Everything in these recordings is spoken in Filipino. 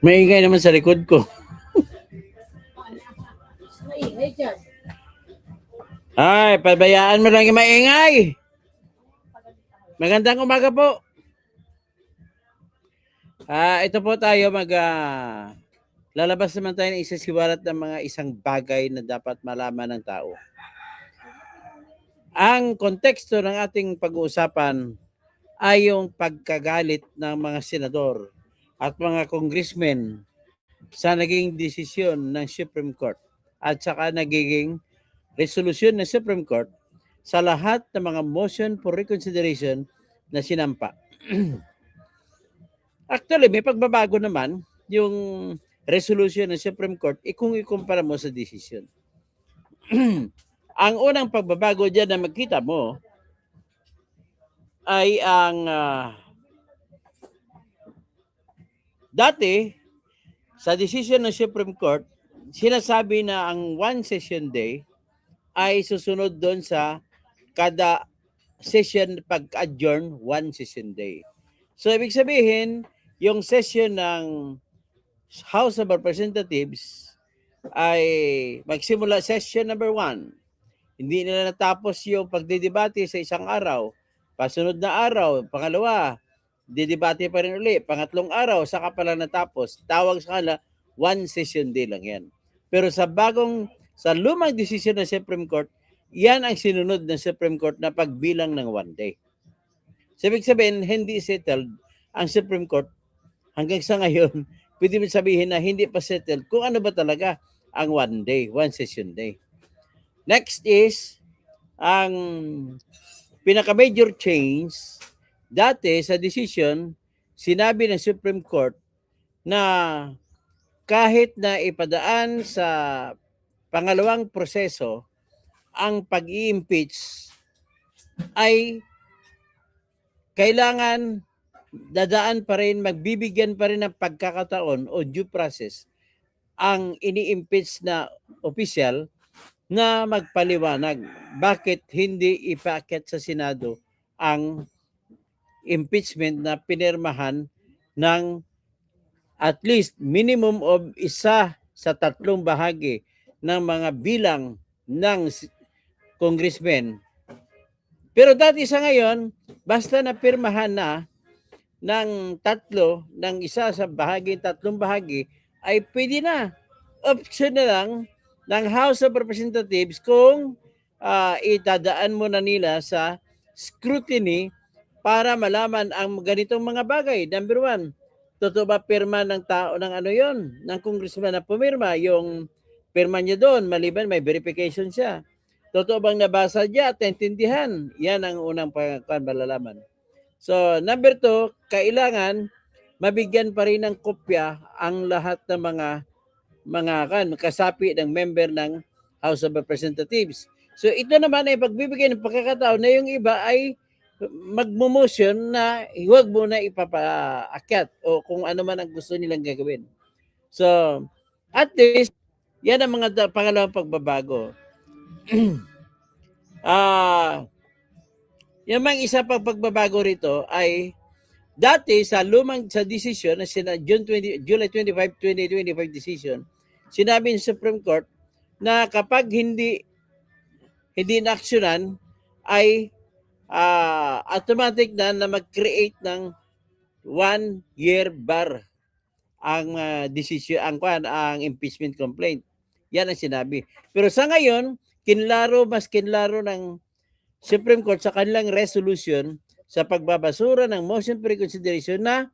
Maingay naman sa likod ko. Maingay dyan. Ay, pabayaan mo lang yung maingay. Magandang umaga po. Ito po tayo lalabas naman tayo ng isasiwalat ng mga isang bagay na dapat malaman ng tao. Ang konteksto ng ating pag-uusapan ay yung pagkagalit ng mga senador at mga congressmen sa naging desisyon ng Supreme Court at saka nagiging resolusyon ng Supreme Court sa lahat ng mga motion for reconsideration na sinampa. Actually, may pagbabago naman yung resolution ng Supreme Court kung ikumpara mo sa desisyon. Ang unang pagbabago dyan na makita mo ay ang dati sa decision ng Supreme Court, sinasabi na ang one session day ay susunod doon sa kada session pag-adjourn, one session day. So, ibig sabihin, yung session ng House of Representatives ay magsimula session number 1. Hindi nila natapos yung pagdidebate sa isang araw. Pasunod na araw, pangalawa, didebate pa rin uli. Pangatlong araw, saka pala natapos. Tawag sa kanila, one session day lang yan. Pero sa lumang decision ng Supreme Court, yan ang sinunod ng Supreme Court na pagbilang ng one day. So, ibig sabihin, hindi settled ang Supreme Court hanggang sa ngayon. Pwede mo sabihin na hindi pa settled kung ano ba talaga ang one day, one session day. Next is, ang pinaka-major change, dati sa decision, sinabi ng Supreme Court na kahit na ipadaan sa pangalawang proseso, ang pag-i-impeach ay kailangan dadaan pa rin, magbibigyan pa rin ng pagkakataon o due process ang ini-impeach na opisyal na magpaliwanag bakit hindi ipaakyat sa Senado ang impeachment na pinirmahan ng at least minimum of isa sa 3 bahagi ng mga bilang ng congressmen. Pero dati sa ngayon, basta napirmahan na ng 3, ng isa sa bahagi, 3 bahagi, ay pwede na. Option na lang ng House of Representatives kung itadaan mo na nila sa scrutiny para malaman ang ganitong mga bagay. Number 1, totoo ba pirma ng tao ng ano yon, ng congressman na pumirma, yung pirma niya doon, maliban may verification siya. Totoo bang nabasa niya at naintindihan? Yan ang unang malalaman. So, number 2, kailangan mabigyan pa rin ng kopya ang lahat ng mga kasapi ng member ng House of Representatives. So, ito naman ay pagbibigay ng pagkakataon na yung iba ay magmo-motion na huwag mo na ipapaakyat o kung ano man ang gusto nilang gagawin. So, at least, yan ang mga pangalawang pagbabago. Yung mga isa pang pagbabago rito ay dati sa decision na July 25, 2025 decision, sinabi ng Supreme Court na kapag hindi na-actionan ay automatic na mag-create ng 1-year bar ang decision, ang impeachment complaint. Yan ang sinabi. Pero sa ngayon, mas kinlaro ng Supreme Court sa kanilang resolution sa pagbabasura ng motion for reconsideration na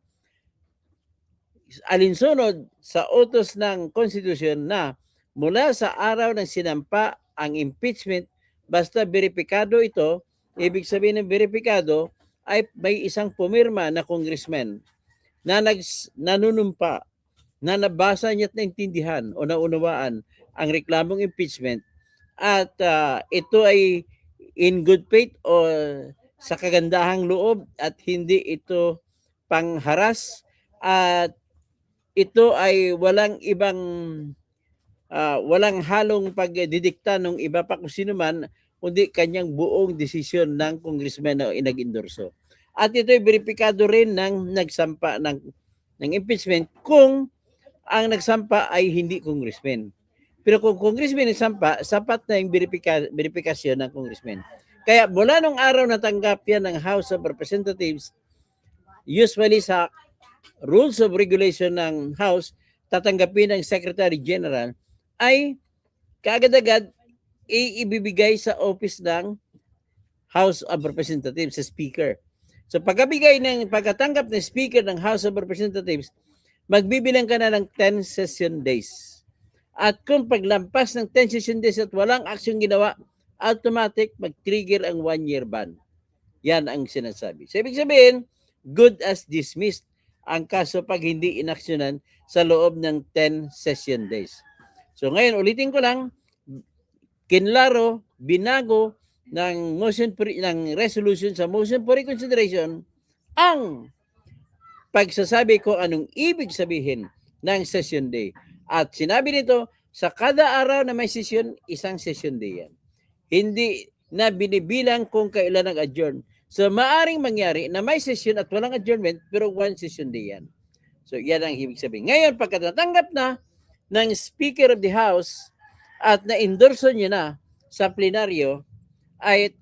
alinsunod sa utos ng Constitution na mula sa araw ng sinampa ang impeachment, basta beripikado ito, ibig sabihin ng beripikado ay may isang pumirma na congressman na nanunumpa, na nabasa niya at naintindihan o naunawaan ang reklamong impeachment at ito ay in good faith o sa kagandahang loob at hindi ito pangharas at ito ay walang halong pagdidikta ng iba pa kung sino man, kundi kanyang buong desisyon ng congressman na inag-endorso. At ito ay beripikado rin ng nagsampa ng impeachment kung ang nagsampa ay hindi congressman. Pero kung congressman nagsampa, sapat na yung verifikasyon ng congressman. Kaya mula nung araw natanggap yan ng House of Representatives, usually sa rules of regulation ng House, tatanggapin ng Secretary General, ay kaagad-agad ibibigay sa office ng House of Representatives sa Speaker. So pagkatanggap ng Speaker ng House of Representatives, magbibilang ka na ng 10 session days. At kung paglampas ng 10 session days at walang aksyon ginawa, automatic mag-trigger ang 1-year ban. Yan ang sinasabi. So, ibig sabihin, good as dismissed ang kaso pag hindi inaksyonan sa loob ng 10 session days. So ngayon, ulitin ko lang, kinlaro, binago ng resolution sa motion for reconsideration ang pagsasabi ko anong ibig sabihin ng session day. At sinabi nito, sa kada araw na may session, isang session day yan. Hindi na binibilang kung kailan nag-adjourn. So, maaring mangyari na may session at walang adjournment, pero one session day yan. So, yan ang ibig sabihin. Ngayon, pagka natanggap na ng Speaker of the House at na-endorso niya na sa plenaryo, ay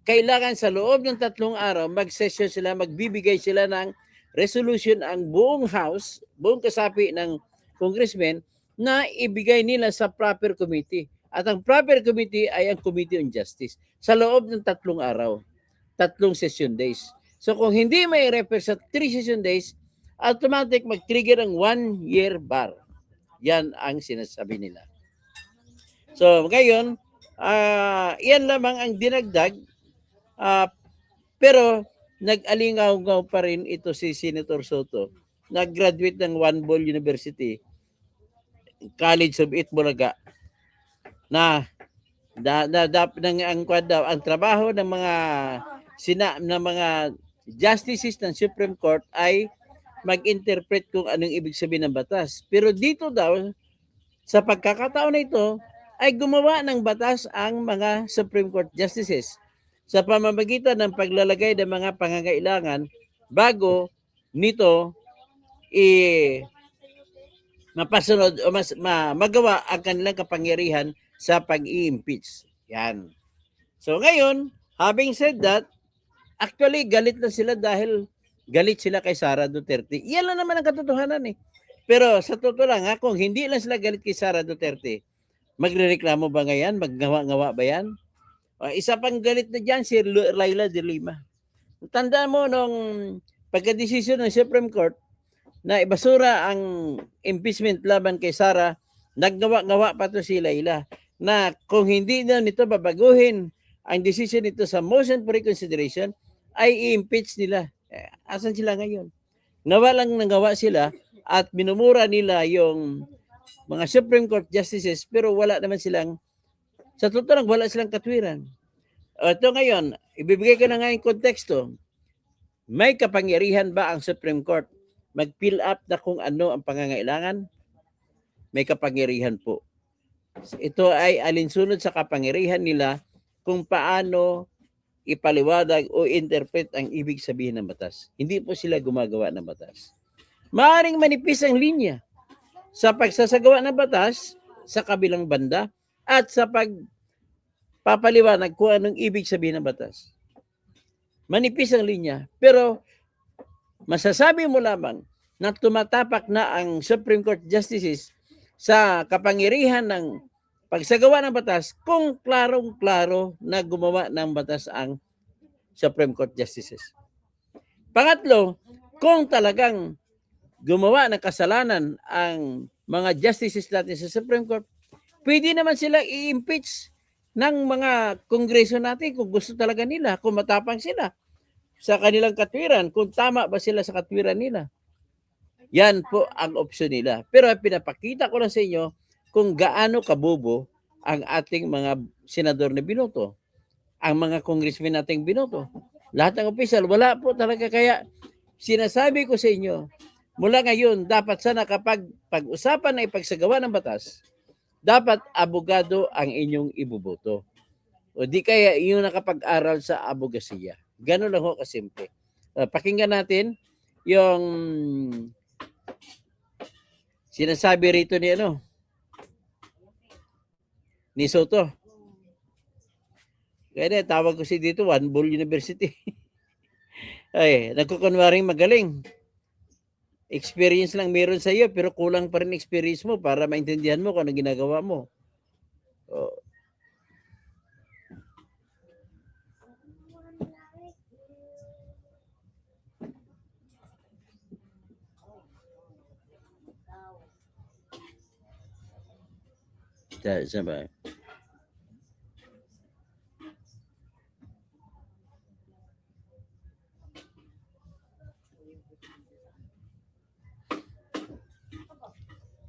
kailangan sa loob ng 3 araw, mag-session sila, magbibigay sila ng resolution ang buong House, buong kasapi ng congressmen, na ibigay nila sa proper committee. At ang proper committee ay ang Committee on Justice sa loob ng 3 araw, 3 session days. So kung hindi may refer sa 3 session days, automatic mag-trigger ang 1-year bar. Yan ang sinasabi nila. So ngayon, yan lamang ang dinagdag, pero nag-alingaw-ngaw pa rin ito si Senator Soto. Nag-graduate ng One Ball University, College of Itbulaga, na ang trabaho ng mga justices ng Supreme Court ay mag-interpret kung anong ibig sabihin ng batas. Pero dito daw, sa pagkakataon na ito, ay gumawa ng batas ang mga Supreme Court justices sa pamamagitan ng paglalagay ng mga pangangailangan bago nito mapasunod o magawa ang kanilang kapangyarihan sa pag-i-impeach. Yan. So ngayon, having said that, actually galit na sila dahil galit sila kay Sara Duterte. Yan lang naman ang katotohanan eh. Pero sa totoo lang, kung hindi lang sila galit kay Sara Duterte, magrereklamo ba ngayon? Maggawa-ngawa ba yan? Isa pang galit na dyan, si Laila de Lima. Tandaan mo nung pagka-desisyon ng Supreme Court na ibasura ang impeachment laban kay Sara, naggawa-ngawa pa to si Laila na kung hindi na nito babaguhin ang decision nito sa motion for reconsideration, ay i-impeach nila. Asan sila ngayon? Nawalang nagawa sila at minumura nila yung mga Supreme Court justices, pero wala naman silang, sa totoo lang, wala silang katwiran. Ito ngayon, ibibigay ko na nga yung konteksto. May kapangyarihan ba ang Supreme Court mag-fill up na kung ano ang pangangailangan? May kapangyarihan po. Ito ay alinsunod sa kapangyarihan nila kung paano ipaliwanag o interpret ang ibig sabihin ng batas. Hindi po sila gumagawa ng batas. Maaring manipis ang linya sa pagsasagawa ng batas sa kabilang banda at sa pagpapaliwanag kung anong ibig sabihin ng batas. Manipis ang linya, pero masasabi mo lamang na tumatapak na ang Supreme Court justices sa kapangyarihan ng pagsagawa ng batas kung klarong-klaro na gumawa ng batas ang Supreme Court justices. Pangatlo, kung talagang gumawa ng kasalanan ang mga justices natin sa Supreme Court, pwede naman sila i-impeach ng mga kongreso natin kung gusto talaga nila, kung matapang sila sa kanilang katwiran, kung tama ba sila sa katwiran nila. Yan po ang opsyon nila. Pero pinapakita ko lang sa inyo kung gaano kabobo ang ating mga senador na binoto, ang mga congressmen nating binoto. Lahat ng opisyal, wala po talaga. Kaya sinasabi ko sa inyo, mula ngayon, dapat sana kapag pag-usapan na ipagsagawa ng batas, dapat abogado ang inyong ibuboto. O di kaya yung nakapag-aral sa abogasiya. Gano'n lang ho kasimple. Pakinggan natin yung Sinasabi rito ni ni Soto. Kaya tawag ko si dito, One Bull University. Ay, nagkukunwaring magaling. Experience lang meron sa iyo, pero kulang pa rin experience mo para maintindihan mo kung ano ginagawa mo. Oh. Sabay.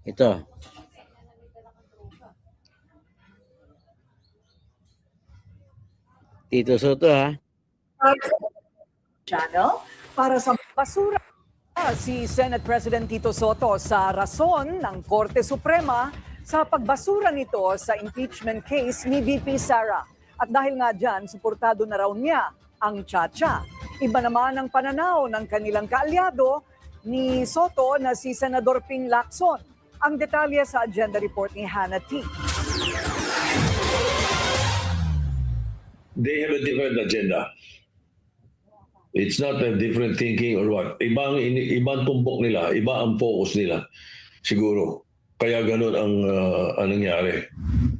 Ito. Tito Soto, ha? Channel para sa basura. Si Senate President Tito Soto sa rason ng Korte Suprema sa pagbasura nito sa impeachment case ni VP Sara. At dahil nga dyan, suportado na raw niya ang Chacha. Iba naman ang pananaw ng kanilang kaalyado ni Soto na si Senador Ping Lacson. Ang detalye sa agenda report ni Hannah T. They have a different agenda. It's not a different thinking or what. Ibang tumbok nila, iba ang focus nila. Siguro. Kaya ganun ang nangyari.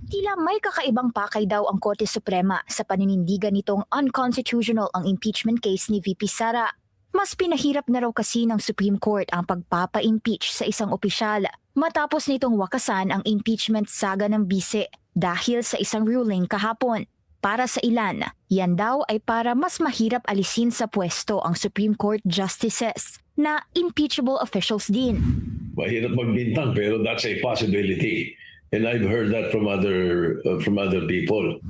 Tila may kakaibang pakay daw ang Korte Suprema sa paninindigan nitong unconstitutional ang impeachment case ni VP Sara. Mas pinahirap na raw kasi ng Supreme Court ang pagpapa-impeach sa isang opisyal matapos nitong wakasan ang impeachment saga ng bise dahil sa isang ruling kahapon. Para sa ilan, yan daw ay para mas mahirap alisin sa pwesto ang Supreme Court justices na impeachable officials din. Mahirap magbintang pero that's a possibility. And I've heard that from other people.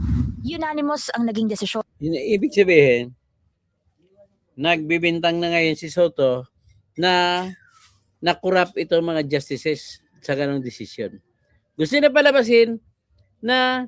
Unanimous ang naging desisyon. Ibig sabihin, nagbibintang na ngayon si Soto na nakurap itong mga justices sa ganong desisyon. Gusto na palabasin na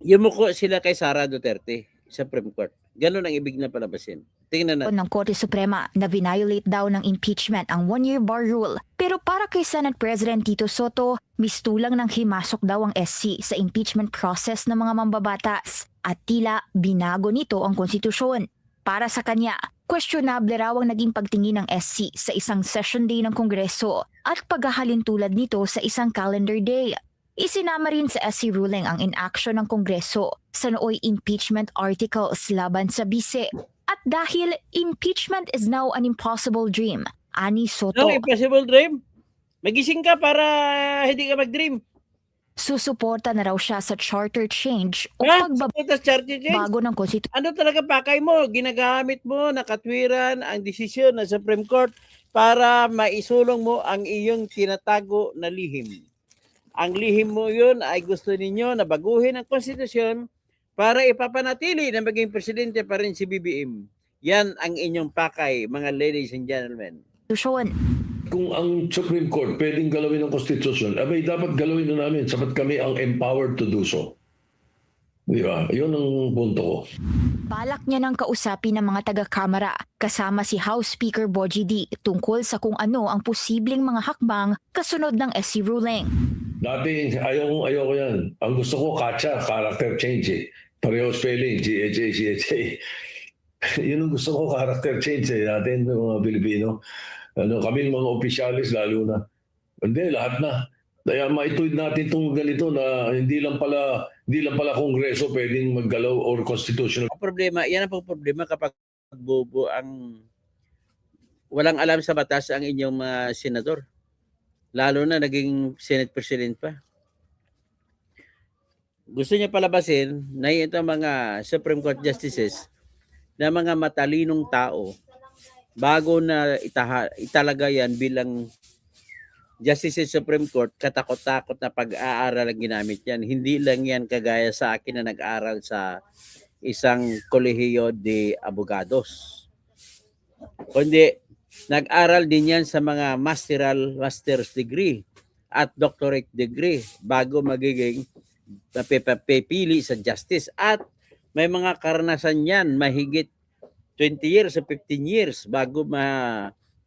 yumuko sila kay Sara Duterte sa Supreme Court. Ganon ang ibig na palabasin. Tingnan na. Ng Korte Suprema na violate daw ng impeachment ang one-year bar rule. Pero para kay Senate President Tito Soto, mistulang nang himasok daw ang SC sa impeachment process ng mga mambabatas at tila binago nito ang konstitusyon. Para sa kanya, questionable raw ang naging pagtingin ng SC sa isang session day ng Kongreso at paghahalin tulad nito sa isang calendar day. Isinama rin sa SC ruling ang inaction ng Kongreso sa nooy impeachment articles laban sa bise. At dahil impeachment is now an impossible dream, ani Soto, No, impossible dream. Magising ka para hindi ka mag-dream. susuporta na raw siya sa charter change o Suporta sa charter change. pagbabago ng konstitusyon. Ano talaga pakay mo? Ginagamit mo na katwiran ang desisyon ng Supreme Court para maisulong mo ang iyong tinatago na lihim. Ang lihim mo yun ay gusto ninyo na baguhin ang konstitusyon para ipapanatili na maging presidente pa rin si BBM. Yan ang inyong pakay, mga ladies and gentlemen. Kung ang Supreme Court pwedeng galawin ang konstitusyon, abay dapat galawin na namin sapat kami ang empowered to do so. Di ba? Yun ang punto ko. Balak niya ng kausapin ng mga taga-kamara kasama si House Speaker Bogie D tungkol sa kung ano ang posibleng mga hakbang kasunod ng SC ruling. Dati, ayaw ko yan. Ang gusto ko, Katsa, character change eh. Pareho spelling, CHA, CHA. Yun ang gusto ko, character change eh. Natin, mga Pilipino. Kaming mga opisyalis, lalo na. Hindi, lahat na. Kaya maituwid natin itong ganito na hindi lang pala Kongreso pwedeng maggalaw or constitutional. Ang problema, yan ang problema kapag bobo ang walang alam sa batas ang inyong mga senador. Lalo na naging Senate President pa. Gusto niya palabasin na ito mga Supreme Court Justices na mga matalinong tao bago na italaga yan bilang Justices Supreme Court, katakot-takot na pag-aaral ang ginamit yan. Hindi lang yan kagaya sa akin na nag-aaral sa isang kolehiyo de abogados. Kundi nag-aral din yan sa mga master's degree at doctorate degree bago magiging pipili sa justice. At may mga karanasan yan, mahigit 20 years o 15 years bago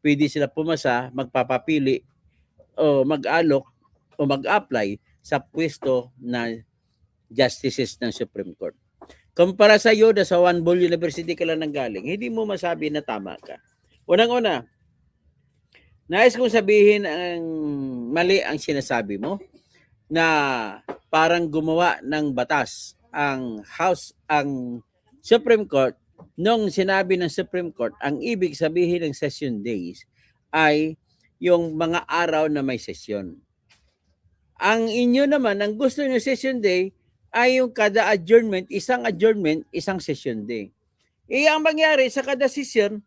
pwede sila pumasa, magpapapili o mag-alok o mag-apply sa pwesto na justices ng Supreme Court. Kumpara sa iyo na sa One Bull University ka lang nanggaling, hindi mo masabi na tama ka. Unang-una, nais kong sabihin ang mali ang sinasabi mo na parang gumawa ng batas ang Supreme Court. Nung sinabi ng Supreme Court, ang ibig sabihin ng session days ay yung mga araw na may sesyon. Ang inyo naman, ang gusto nyo session day ay yung kada adjournment, isang session day. Ang mangyari sa kada session,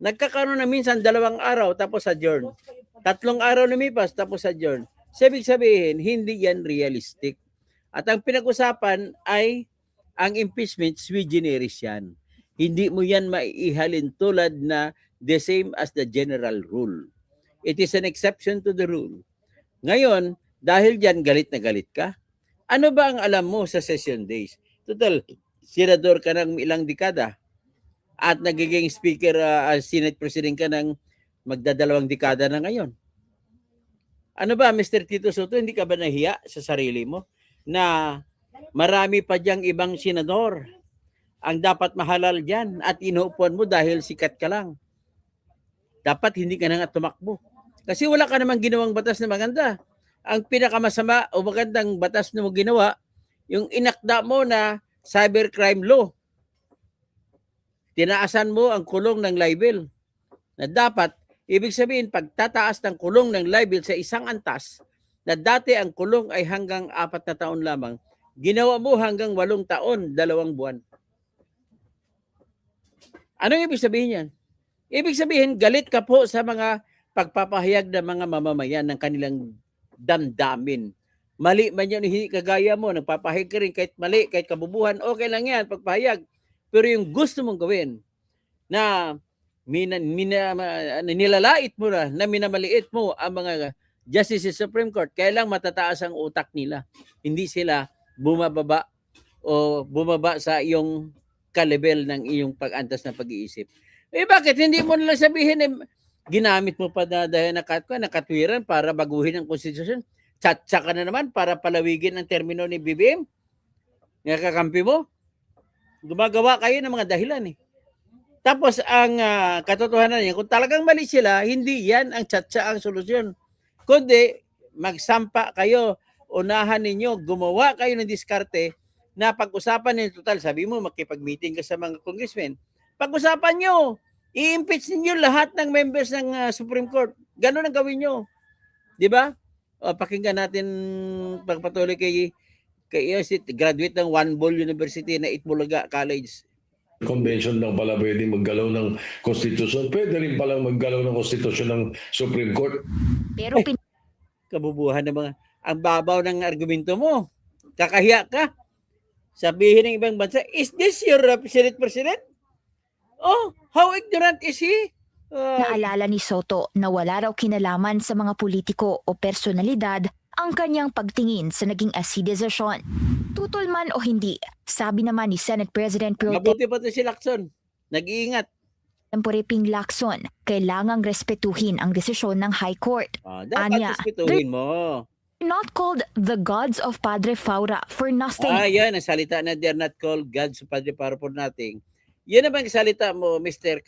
nagkakaroon na minsan 2 araw tapos adjourn. 3 araw lumipas tapos adjourn. Ibig sabihin, hindi yan realistic. At ang pinag-usapan ay ang impeachment sui generis yan. Hindi mo yan maihalin tulad na the same as the general rule. It is an exception to the rule. Ngayon, dahil dyan galit na galit ka, ano ba ang alam mo sa session days? Total, senador ka ng ilang dekada at nagiging speaker, Senate President ka ng magdadalawang dekada na ngayon. Ano ba, Mr. Tito Soto, hindi ka ba nahiya sa sarili mo na marami pa diyang ibang senador ang dapat mahalal dyan at inuupuan mo dahil sikat ka lang? Dapat hindi ka na nga tumakbo. Kasi wala ka namang ginawang batas na maganda. Ang pinakamasama o magandang batas na mo ginawa, yung inakda mo na cybercrime law. Tinaasan mo ang kulong ng libel. Na dapat, ibig sabihin, pagtataas ng kulong ng libel sa isang antas, na dati ang kulong ay hanggang 4 na taon lamang, ginawa mo hanggang 8 taon, 2 buwan. Anong ibig sabihin yan? Ibig sabihin, galit ka po sa mga pagpapahayag ng mga mamamayan ng kanilang damdamin. Mali man yan, hindi kagaya mo, nagpapahayag ka rin kahit mali, kahit kabubuhan, okay lang yan, pagpahayag. Pero yung gusto mong gawin, na nilalait mo na minamaliit mo ang mga justices sa Supreme Court, kailang matataas ang utak nila. Hindi sila bumababa o bumaba sa iyong kalibel ng iyong pag-antas na pag-iisip. Bakit? Hindi mo nalang sabihin, ginamit mo pa na dahil nakatwiran para baguhin ang konstitusyon. Tsatsa ka na naman para palawigin ang termino ni BBM. Nakakampi mo. Gumagawa kayo ng mga dahilan eh. Tapos ang katotohanan niya, kung talagang mali sila, hindi yan ang tsatsa ang solusyon. Kundi magsampa kayo, unahan ninyo, gumawa kayo ng diskarte na pag-usapan ninyo total. Sabi mo, makipag-meeting ka sa mga congressmen. Pag-usapan nyo, i-impeach ninyo lahat ng members ng Supreme Court. Ganun ang gawin nyo. Di ba? Pakinggan natin pagpatuloy kay graduate ng One Bull University na Itbulaga College. Convention lang pala pwede maggalaw ng konstitusyon. Pwede rin pala maggalaw ng konstitusyon ng Supreme Court. Pero Kabubuhan ng mga, ang babaw ng argumento mo. Kakahiya ka. Sabihin ng ibang bansa, is this your Senate President? Oh, how ignorant is he? naalala ni Soto na wala raw kinalaman sa mga politiko o personalidad ang kanyang pagtingin sa naging SC desisyon. Tutol man o hindi, sabi naman ni Senate President Pro Mabuti pa ito si Lacson. Nag-iingat. Tempore Ping Lacson, kailangang respetuhin ang desisyon ng High Court. Dapat Anya, respetuhin mo. Not called the gods of Padre Faura for nothing. Yan ang salita na they're not called gods of Padre Faura for nothing. Yan naman ang salita mo, Mr.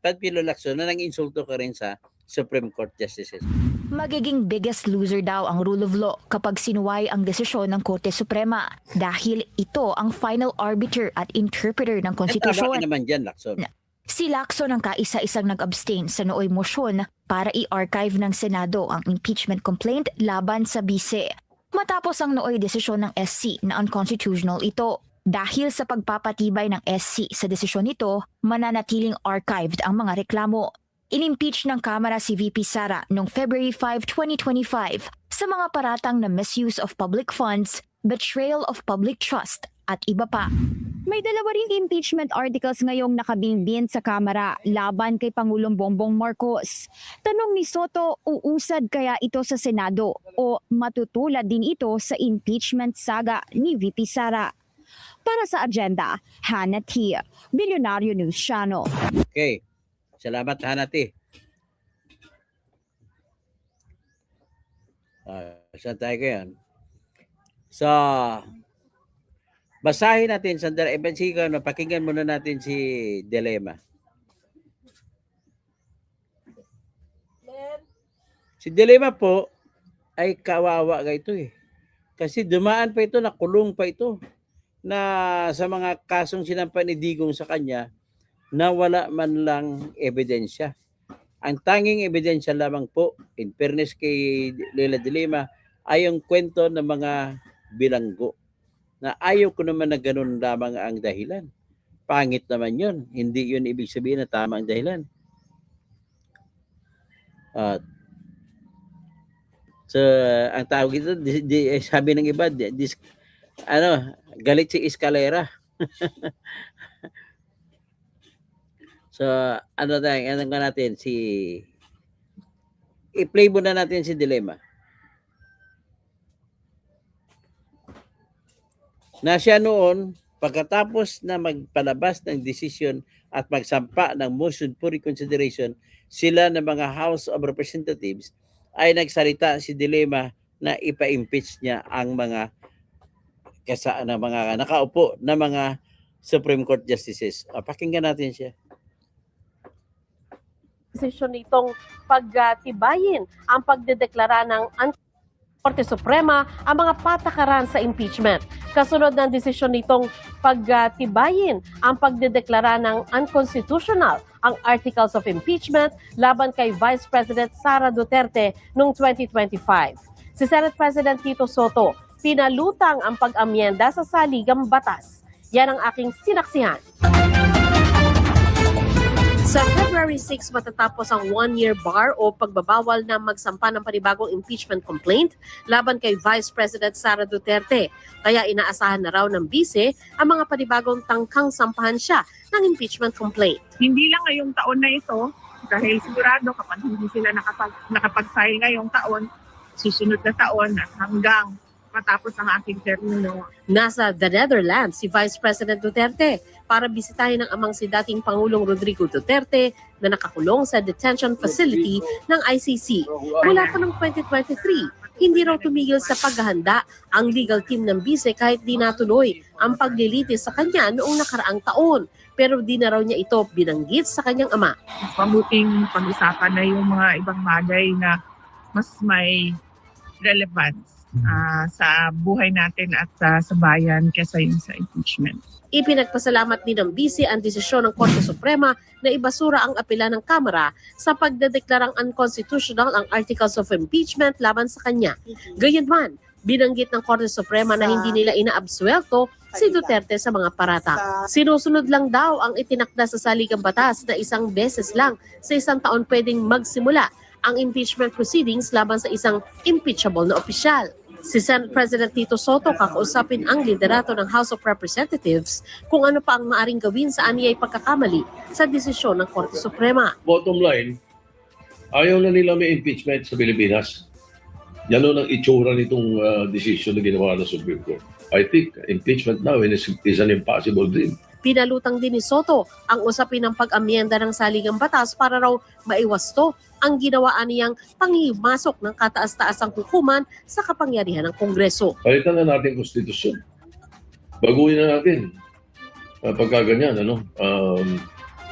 Padpilo Lacson, na nang-insulto ka rin sa Supreme Court Justices. Magiging biggest loser daw ang rule of law kapag sinuway ang desisyon ng Korte Suprema dahil ito ang final arbiter at interpreter ng Tama ka konstitusyon. naman dyan, Lacson. Si Lacson ang kaisa-isang nag-abstain sa nooy motion para i-archive ng Senado ang impeachment complaint laban sa bise. Matapos ang nooy desisyon ng SC na unconstitutional ito. Dahil sa pagpapatibay ng SC sa desisyon nito, mananatiling archived ang mga reklamo. Inimpeach ng Kamara si VP Sara noong February 5, 2025 sa mga paratang na misuse of public funds, betrayal of public trust at iba pa. May dalawa ring impeachment articles ngayong nakabinbin sa Kamara laban kay Pangulong Bongbong Marcos. Tanong ni Soto, uusad kaya ito sa Senado o matutulad din ito sa impeachment saga ni VP Sara? Para sa agenda, Hannah T. Bilyonaryo News Channel. Okay. Salamat, Hanati. Saan tayo ngayon? So, basahin natin sandali. Sige, pakinggan muna natin si Dilema. Si Dilema po ay kawawa ka ito eh. Kasi dumaan pa ito, nakulong pa ito na sa mga kasong sinampa ni Digong sa kanya na wala man lang ebidensya. Ang tanging ebidensya lamang po, in fairness kay Leila Dilema, ay yung kwento ng mga bilanggo na ayaw ko naman na ganun lamang ang dahilan. Pangit naman yun. Hindi yun ibig sabihin na tama ang dahilan. So, ang tawag ito, sabi ng iba, galit si Escalera. So, ano natin, i-play muna natin si Dilema. Na siya noon, pagkatapos na magpalabas ng desisyon at magsampa ng motion for reconsideration, sila ng mga House of Representatives ay nagsalita si Dilema na ipa-impeach niya ang mga nakaupo na mga Supreme Court Justices. Pakinggan natin siya. Desisyon nitong pagtibayin ang pagdedeklara ng Korte Suprema ang mga patakaran sa impeachment. Kasunod ng desisyon nitong pagtibayin ang pagdedeklara ng unconstitutional ang Articles of Impeachment laban kay Vice President Sara Duterte noong 2025. Si Senate President Tito Soto pinalutang ang pag-amyenda sa saligang batas. Yan ang aking sinaksihan. Sa February 6 matatapos ang one-year bar o pagbabawal na magsampa ng panibagong impeachment complaint laban kay Vice President Sara Duterte. Kaya inaasahan na raw ng bise ang mga panibagong tangkang sampahan siya ng impeachment complaint. Hindi lang ngayong taon na ito, dahil sigurado kapag hindi sila nakapag-file ngayong taon, susunod na taon at hanggang matapos ang aking termino. Nasa the Netherlands si Vice President Duterte para bisitahin ng amang si dating Pangulong Rodrigo Duterte na nakakulong sa detention facility ng ICC. Mula pa ng 2023, hindi raw tumigil sa paghahanda ang legal team ng bise kahit di natuloy ang paglilitis sa kanya noong nakaraang taon. Pero di na raw niya ito binanggit sa kanyang ama. Mabuting pag-usapan na yung mga ibang bagay na mas may relevance sa buhay natin at sa bayan kaysa yung sa impeachment. Ipinagpasalamat din ng bise ang desisyon ng Korte Suprema na ibasura ang apela ng Kamara sa pagdedeklarang unconstitutional ang Articles of Impeachment laban sa kanya. Gayunman, binanggit ng Korte Suprema na hindi nila inaabsuelto si Duterte sa mga parata. Sinusunod lang daw ang itinakda sa saligang batas na isang beses lang sa isang taon pwedeng magsimula ang impeachment proceedings laban sa isang impeachable na opisyal. Si Senate President Tito Soto kakausapin ang liderato ng House of Representatives kung ano pa ang maaring gawin sa aniyay pagkakamali sa desisyon ng Korte Suprema. Bottom line, ayaw na nila may impeachment sa Pilipinas. Yan ang itsura nitong decision na ginawa ng Supreme Court. I think impeachment now is an impossible dream. Pinalutang din ni Soto ang usapin ng pag-amyenda ng saligang batas para raw maiwasto ang ginawaan niyang panghimasok ng kataas-taasang hukuman sa kapangyarihan ng Kongreso. Palitan na natin konstitusyon. Baguhin na natin. Pagkaganyan,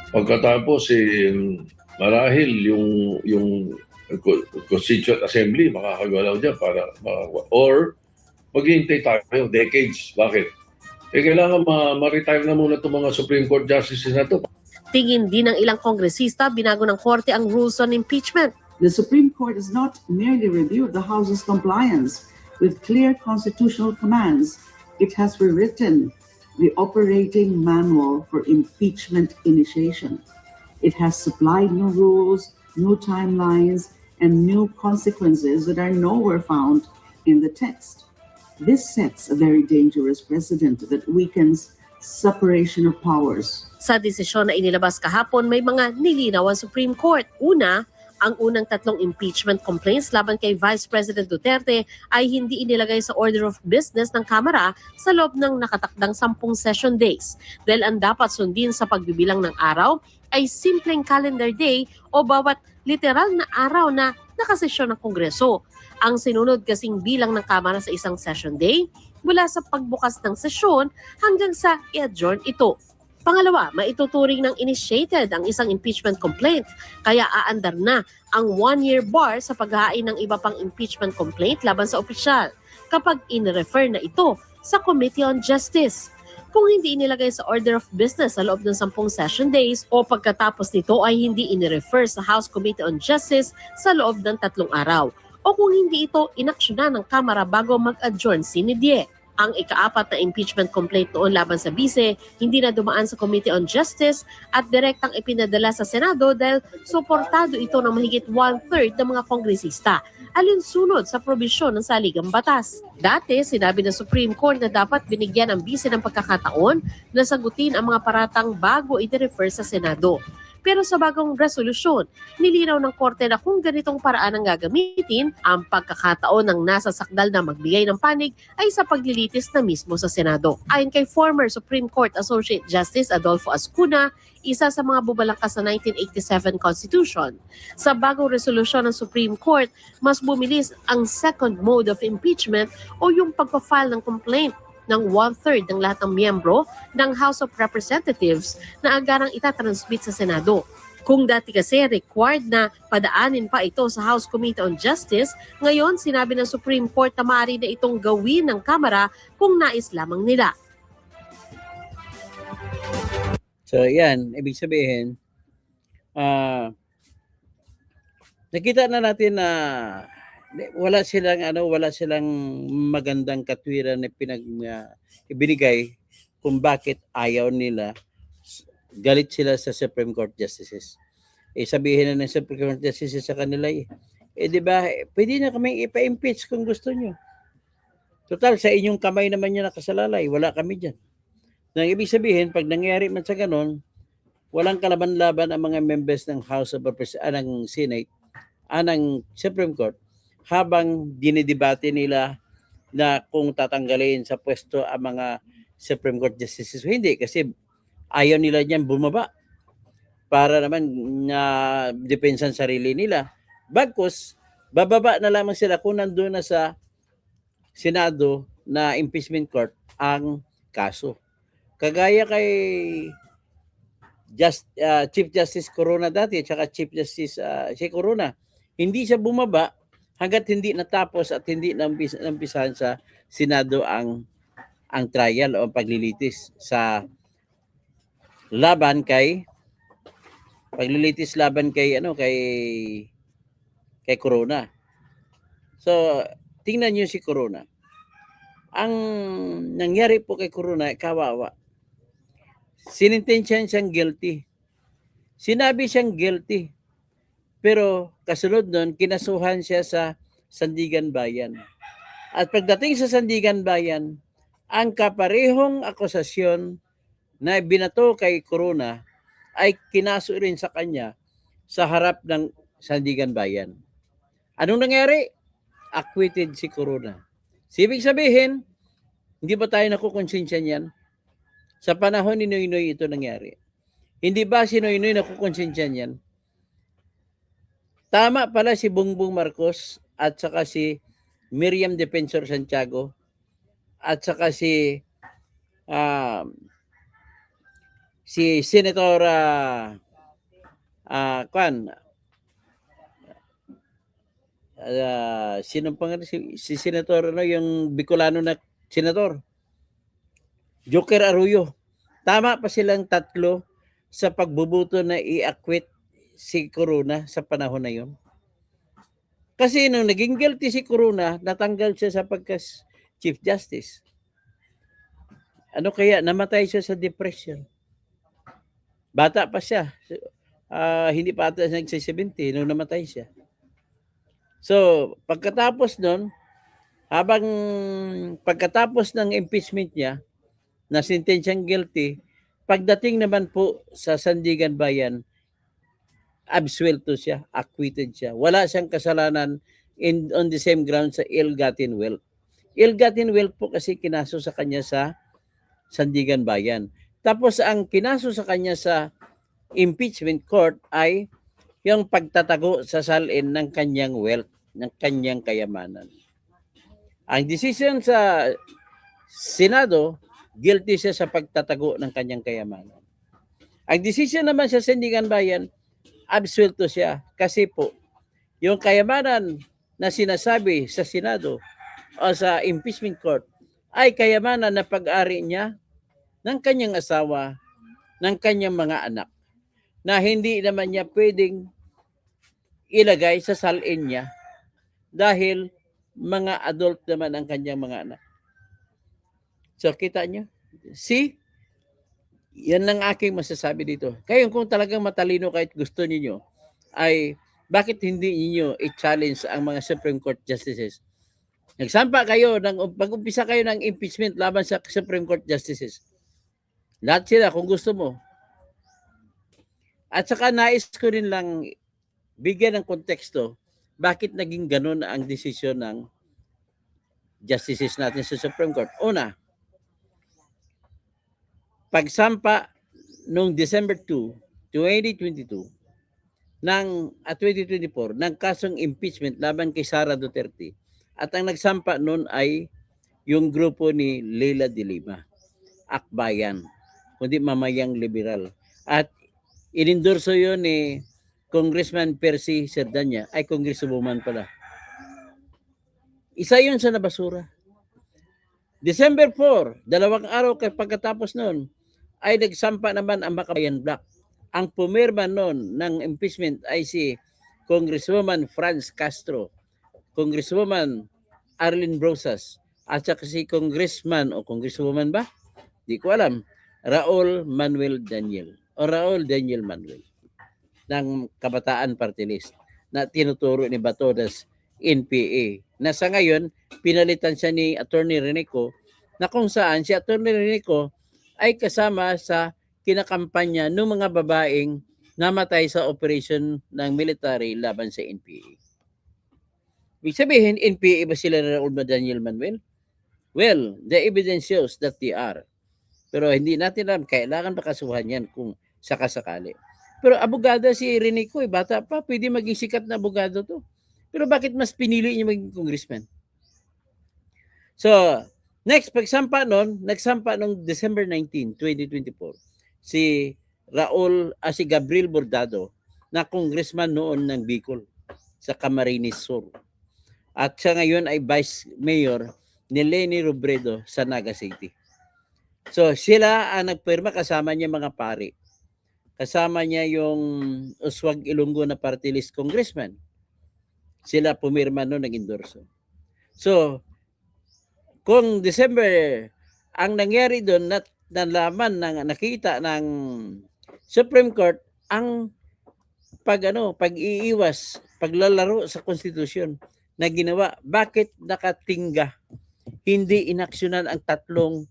pagkatapos, marahil yung Constituent Assembly makakagalaw dyan or maghihintay tayo decades. Bakit? Kailangan ma-retire na muna itong mga Supreme Court Justices na ito. Tingin din ng ilang kongresista, binago ng Korte ang rules on impeachment. The Supreme Court has not merely reviewed the House's compliance with clear constitutional commands, it has rewritten the operating manual for impeachment initiation. It has supplied new rules, new timelines, and new consequences that are nowhere found in the text. This sets a very dangerous precedent that weakens separation of powers. Sa desisyon na inilabas kahapon, may mga nilinaw ang Supreme Court. Una, ang unang 3 impeachment complaints laban kay Vice President Duterte ay hindi inilagay sa order of business ng Kamara sa loob ng nakatakdang 10 session days. Dahil ang dapat sundin sa pagbibilang ng araw ay simpleng calendar day o bawat literal na araw na nakasesyon ng Kongreso. Ang sinunod kasing bilang ng Kamara sa isang session day mula sa pagbukas ng sesyon hanggang sa i-adjourn ito. Pangalawa, maituturing ng initiated ang isang impeachment complaint, kaya aandar na ang 1-year bar sa paghahain ng iba pang impeachment complaint laban sa opisyal kapag in-refer na ito sa Committee on Justice. Kung hindi inilagay sa order of business sa loob ng 10 session days o pagkatapos nito ay hindi in-refer sa House Committee on Justice sa loob ng 3 araw o kung hindi ito inaksyonan ng Kamara bago mag-adjourn sinidye. Ang ika-4 na impeachment complaint noon laban sa bise, hindi na dumaan sa Committee on Justice at direktang ipinadala sa Senado dahil suportado ito ng mahigit 1/3 ng mga kongresista, alinsunod sa probisyon ng saligang batas. Dati, sinabi ng Supreme Court na dapat binigyan ang bise ng pagkakataon na sagutin ang mga paratang bago i-refer sa Senado. Pero sa bagong resolusyon, nilinaw ng Korte na kung ganitong paraan ang gagamitin, ang pagkakataon ng nasa sakdal na magbigay ng panig ay sa paglilitis na mismo sa Senado. Ayon kay former Supreme Court Associate Justice Adolfo Ascuna, isa sa mga bubalangkas sa 1987 Constitution. Sa bagong resolusyon ng Supreme Court, mas bumilis ang second mode of impeachment o yung pagpa-file ng complaint ng 1/3 ng lahat ng miyembro ng House of Representatives na agarang itatransmit sa Senado. Kung dati kasi required na padaanin pa ito sa House Committee on Justice, ngayon sinabi ng Supreme Court na maaari na itong gawin ng Kamara kung nais lamang nila. So yan, ibig sabihin, nakita na natin na wala silang magandang katwiran na ibinigay kung bakit ayaw nila. Galit sila sa Supreme Court Justices. Sabihin na ng Supreme Court Justices sa kanila, di ba, pwede na kami ipa-impeach kung gusto nyo. Total, sa inyong kamay naman yun nakasalalay, wala kami dyan. Nang ibig sabihin, pag nangyari man sa ganon, walang kalaban-laban ang mga members ng House of Representatives, ng Senate, ng Supreme Court, habang dinidebate nila na kung tatanggalin sa pwesto ang mga Supreme Court Justices. Hindi, kasi ayaw nila niyan bumaba para naman na depensan sarili nila. Bagkus, bababa na lamang sila kung nandun na sa Senado na impeachment court ang kaso. Kagaya kay Chief Justice Corona dati, tsaka Chief Justice si Corona, hindi siya bumaba hanggat hindi natapos at hindi nampisahan sa Senado ang trial o paglilitis sa laban kay Corona. So, tingnan niyo si Corona. Ang nangyari po kay Corona, kawawa. Sinintensyahan siyang guilty. Sinabi siyang guilty. Pero kasunod nun, kinasuhan siya sa Sandigan Bayan. At pagdating sa Sandigan Bayan, ang kaparehong akusasyon na binato kay Corona ay kinaso rin sa kanya sa harap ng Sandigan Bayan. Anong nangyari? Acquitted si Corona. Ibig sabihin, hindi ba tayo nakukonsensya niyan? Sa panahon ni Noynoy ito nangyari. Hindi ba si Noynoy nakukonsensya niyan? Tama pala si Bongbong Marcos at saka si Miriam Defensor Santiago at saka si Senator sinong pangalan si Senator yung Bicolano na Senator Joker Arroyo. Tama pa silang tatlo sa pagbubuto na i-acquit si Corona sa panahon na yon. Kasi nung naging guilty si Corona, natanggal siya sa pagka-Chief Justice. Ano kaya? Namatay siya sa depression. Bata pa siya. Hindi pa ata nagsi-70 nung namatay siya. So, pagkatapos nun, pagkatapos ng impeachment niya, na sentensyang guilty, pagdating naman po sa Sandigan Bayan, absuelto siya, acquitted siya. Wala siyang kasalanan on the same ground sa ill-gotten wealth. Ill-gotten wealth po kasi kinaso sa kanya sa Sandigan Bayan. Tapos ang kinaso sa kanya sa impeachment court ay yung pagtatago sa salin ng kanyang wealth, ng kanyang kayamanan. Ang desisyon sa Senado, guilty siya sa pagtatago ng kanyang kayamanan. Ang desisyon naman sa Sandigan Bayan, absuelto siya kasi po yung kayamanan na sinasabi sa Senado o sa impeachment court ay kayamanan na pag-ari niya ng kanyang asawa, ng kanyang mga anak na hindi naman niya pwedeng ilagay sa salin niya dahil mga adult naman ang kanyang mga anak. So kita niyo? See? Yan ang aking masasabi dito. Kayo kung talagang matalino kahit gusto niyo ay bakit hindi niyo i-challenge ang mga Supreme Court justices? Nagsampa kayo, pag-umpisa kayo ng impeachment laban sa Supreme Court justices. Lahat sila kung gusto mo. At saka nais ko rin lang bigyan ng konteksto bakit naging ganun ang desisyon ng justices natin sa Supreme Court. Una, pagsampa noong December 2, 2022 at 2024 ng kasong impeachment laban kay Sara Duterte at ang nagsampa noon ay yung grupo ni Leila de Lima, Akbayan, kundi Mamayang Liberal. At inendorso yun ni Congressman Percy Sardanya, ay Congresswoman pala. Isa yun sa nabasura. December 4, 2 araw pagkatapos noon, ay nagsampa naman ang Makabayan Bloc. Ang pumirma noon ng impeachment ay si Congresswoman Franz Castro, Congresswoman Arlene Brosas, at saka si Congressman o Congresswoman ba? Di ko alam. Raul Manuel Daniel o Raul Daniel Manuel ng Kabataan Party List na tinuturo ni Batodas NPA na sa ngayon pinalitan siya ni Attorney Renico na kung saan si Attorney Renico ay kasama sa kinakampanya ng mga babaeng namatay sa operation ng military laban sa NPA. Ibig sabihin, NPA ba sila ni Raul Daniel Manuel? Well, the evidence shows that they are. Pero hindi natin alam, kailangan pa kasuhan yan kung sakasakali. Pero abogado si Renico, bata pa, pwede maging sikat na abogado to. Pero bakit mas pinili niya maging congressman? So, next, nagsampa noong December 19, 2024, si Gabriel Bordado, na congressman noon ng Bicol sa Camarines Sur. At siya ngayon ay vice mayor ni Leni Robredo sa Naga City. So, sila ang nagpirma, kasama niya mga pari. Kasama niya yung Uswag Ilonggo na party list congressman. Sila pumirma noon, nag-endorso. So, kung December, ang nangyari doon, nalaman, nakita ng Supreme Court, ang pag-iiwas, paglalaro sa konstitusyon na ginawa. Bakit nakatingga? Hindi inaksyonan ang tatlong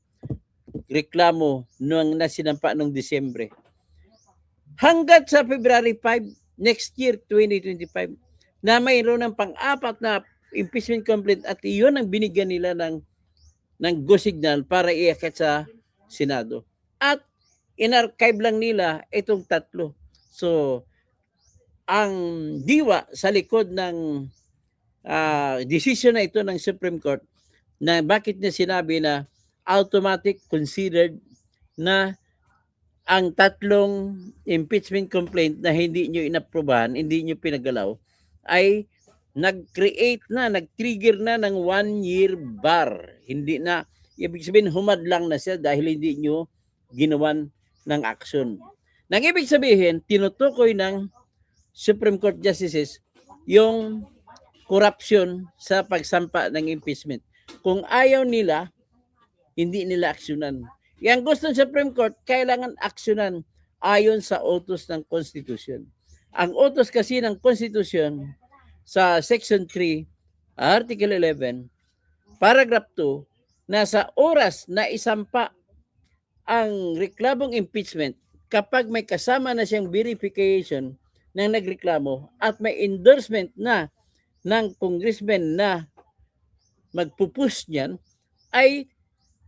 reklamo nung nasinampa noong Disyembre. Hanggat sa February 5, next year, 2025, na mayroon ng pang-apat na impeachment complaint at iyon ang binigyan nila ng go signal para iakyat sa Senado. At in-archive lang nila itong tatlo. So, ang diwa sa likod ng decision na ito ng Supreme Court na bakit niya sinabi na automatic considered na ang tatlong impeachment complaint na hindi nyo inaprubahan, hindi nyo pinagalaw, ay nag-trigger na ng 1-year bar. Hindi na, ibig sabihin, humadlang na siya dahil hindi nyo ginawan ng action. Nang ibig sabihin, tinutukoy ng Supreme Court Justices yung corruption sa pagsampa ng impeachment. Kung ayaw nila, hindi nila aksyonan. Yang gusto ng Supreme Court, kailangan aksyonan ayon sa utos ng Constitution. Ang utos kasi ng Constitution sa Section 3, Article 11, Paragraph 2, na sa oras na isampa ang reklamong impeachment, kapag may kasama na siyang verification ng nagreklamo at may endorsement na ng congressman na magpupush niyan, ay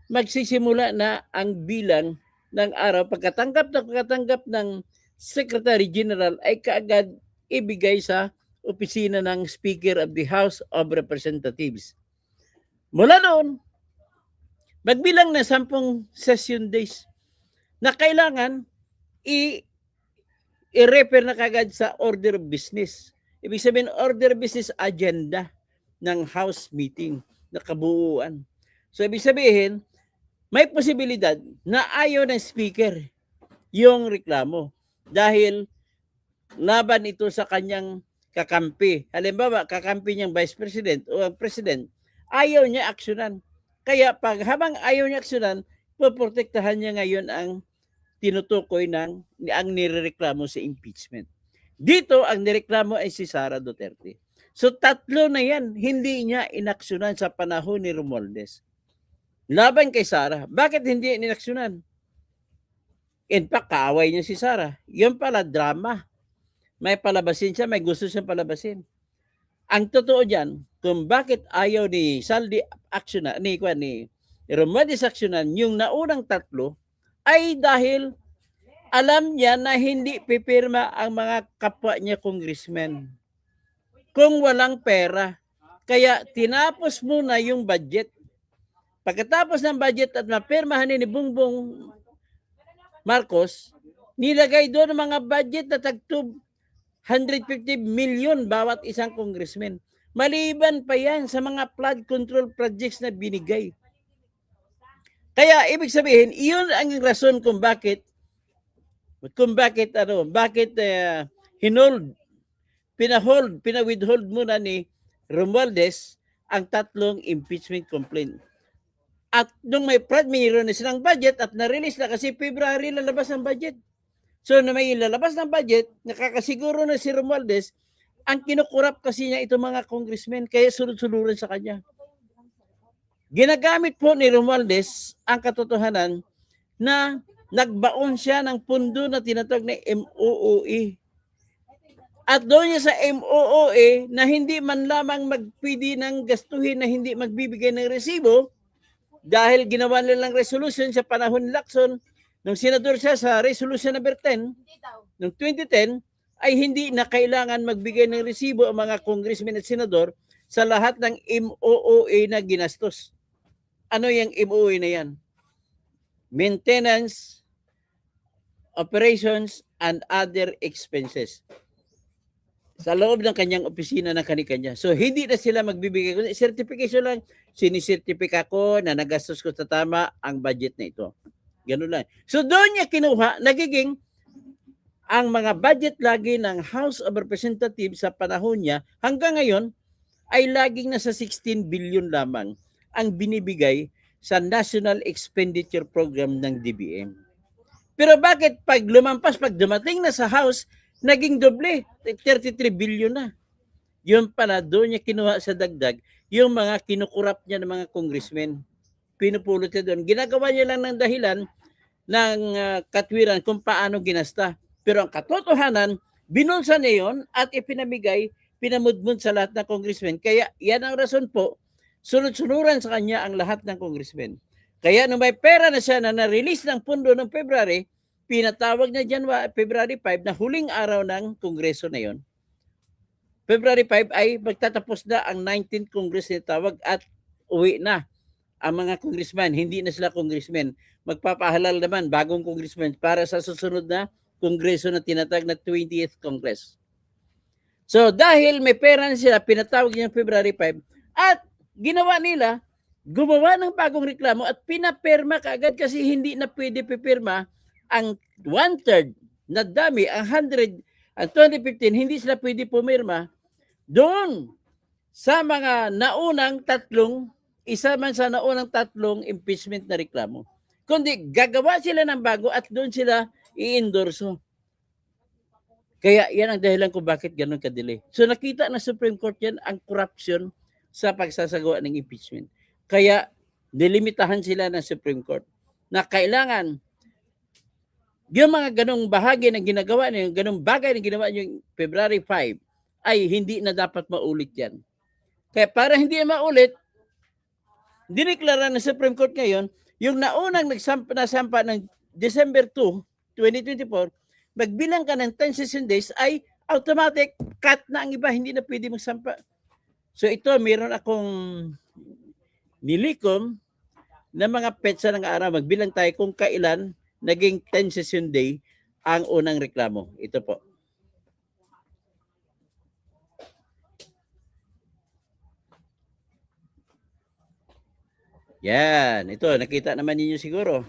magsisimula na ang bilang ng araw. Pagkatanggap ng Secretary General ay kaagad ibigay sa opisina ng Speaker of the House of Representatives. Mula noon, magbilang na 10 session days na kailangan i-refer na kagad sa order of business. Ibig sabihin, order of business agenda ng House meeting na kabuuan. So, ibig sabihin, may posibilidad na ayaw ng Speaker yung reklamo dahil laban ito sa kanyang kakampi. Halimbawa, kakampi niyang Vice President o ang President, ayaw niya aksyonan. Kaya habang ayaw niya aksyonan, poprotektahan niya ngayon ang tinutukoy ang nirereklamo sa impeachment. Dito, ang nireklamo ay si Sara Duterte. So, 3 na yan, hindi niya inaksyonan sa panahon ni Romualdez. Laban kay Sara. Bakit hindi inaksyonan? In fact, kaaway niya si Sara. Yun pala, drama. May palabasin siya, may gusto siyang palabasin. Ang totoo dyan, kung bakit ayaw ni Saldi aksyonan, ni Romualdez aksyonan, yung naunang 3, ay dahil alam niya na hindi pipirma ang mga kapwa niya congressmen kung walang pera. Kaya tinapos muna yung budget. Pagkatapos ng budget at mapirmahan ni Bongbong Marcos, nilagay doon ang mga budget na tagtub 150 million bawat isang congressman. Maliban pa yan sa mga flood control projects na binigay. Kaya ibig sabihin, iyon ang rason kung bakit pinawithhold muna ni Romualdez ang 3 impeachment complaint. At nung mayroon na silang budget at na-release na kasi February lalabas ang budget. So na may lalabas ng budget, nakakasiguro na si Romualdez, ang kinukurap kasi niya itong mga congressmen, kaya sunod-sunuran sa kanya. Ginagamit po ni Romualdez ang katotohanan na nagbaon siya ng pundo na tinatawag na MOOE. At doon niya sa MOOE na hindi man lamang magpili ng gastuhin na hindi magbibigay ng resibo dahil ginawa nilang resolution sa panahon ni Lacson nung senador siya sa resolution number 10 noong 2010 ay hindi na kailangan magbigay ng resibo ang mga congressmen at senador sa lahat ng MOOE na ginastos. Ano yung MOOE na yan? Maintenance, operations, and other expenses. Sa loob ng kanyang opisina ng kanya. So, hindi na sila magbibigay. Certification lang, sinisertifika ko na nagastos ko sa tama ang budget na ito. Ganun lang. So, doon niya kinuha, nagiging ang mga budget lagi ng House of Representatives sa panahon niya, hanggang ngayon, ay laging nasa 16 billion lamang ang binibigay sa National Expenditure Program ng DBM. Pero bakit pag dumating na sa House, naging doble, 33 billion na. Yun pala, doon niya kinuha sa dagdag yung mga kinukurap niya ng mga congressmen. Pinupulot niya doon. Ginagawa niya lang ng dahilan ng katwiran kung paano ginasta. Pero ang katotohanan, binulsa niya yun at ipinamigay, pinamudmud sa lahat ng congressmen. Kaya yan ang rason po, sunod-sunuran sa kanya ang lahat ng congressmen. Kaya nung may pera na siya na na-release ng pundo noong February, pinatawag na dyan February 5 na huling araw ng kongreso na yon. February 5 ay magtatapos na ang 19th Congress na tawag at uwi na ang mga congressman. Hindi na sila congressmen. Magpapahalal naman bagong congressman para sa susunod na kongreso na tinatawag na 20th Congress. So dahil may pera na sila, pinatawag niya February 5 at ginawa nila, gumawa ng bagong reklamo at pinaperma kaagad kasi hindi na pwede pipirma ang 1/3 na dami, ang 100, ang 2015, hindi sila pwede pumirma doon sa mga naunang 3, isa man sa naunang 3 impeachment na reklamo. Kundi gagawa sila ng bago at doon sila i-endorso. Kaya yan ang dahilan kung bakit ganun kadili. So nakita na Supreme Court yan ang corruption sa pagsasagawa ng impeachment. Kaya delimitahan sila ng Supreme Court na kailangan yung mga ganong bahagi na ginagawa niyo, yung ganong bagay na ginawa niyo February 5 ay hindi na dapat maulit yan. Kaya para hindi maulit, diniklara ng Supreme Court ngayon, yung naunang nasampa ng December 2, 2024, magbilang ka ng 10 session days ay automatic cut na ang iba, hindi na pwede magsampa. So ito, meron akong nilikom na mga petsa ng araw. Magbilang tayo kung kailan naging 10 session day ang unang reklamo. Ito po. Yan, ito, nakita naman ninyo siguro.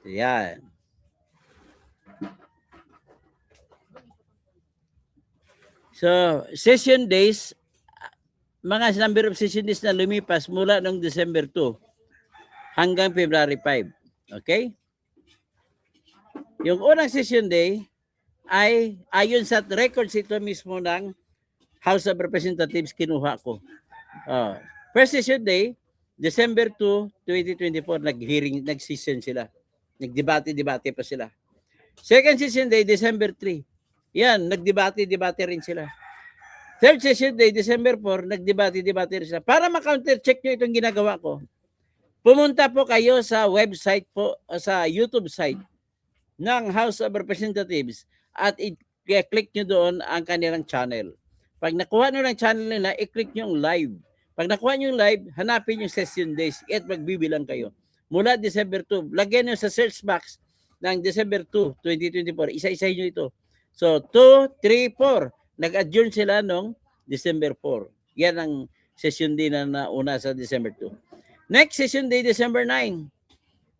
Yan. So, session days, mga number of session days na lumipas mula noong December 2 hanggang February 5. Okay? Yung unang session day ay ayon sa records ito mismo ng House of Representatives kinuha ko. First session day, December 2, 2024, nag-hearing, nag-session sila. Nagdebate-debate pa sila. Second session day, December 3. Yan, nagdebate-debate rin sila. Third session day, December 4, nagdebate-debate rin sila. Para ma-counter-check nyo itong ginagawa ko, pumunta po kayo sa website po, sa YouTube site ng House of Representatives at i-click nyo doon ang kanilang channel. Pag nakuha nyo ng channel nila, i-click nyo yung live. Pag nakuha nyo yung live, hanapin yung session days at magbibilang kayo. Mula December 2, lagyan nyo sa search box ng December 2, 2024. Isa-isa nyo ito. So, 2, 3, 4. Nag-adjourn sila noong December 4. Yan ang session day na nauna sa December 2. Next session day, December 9.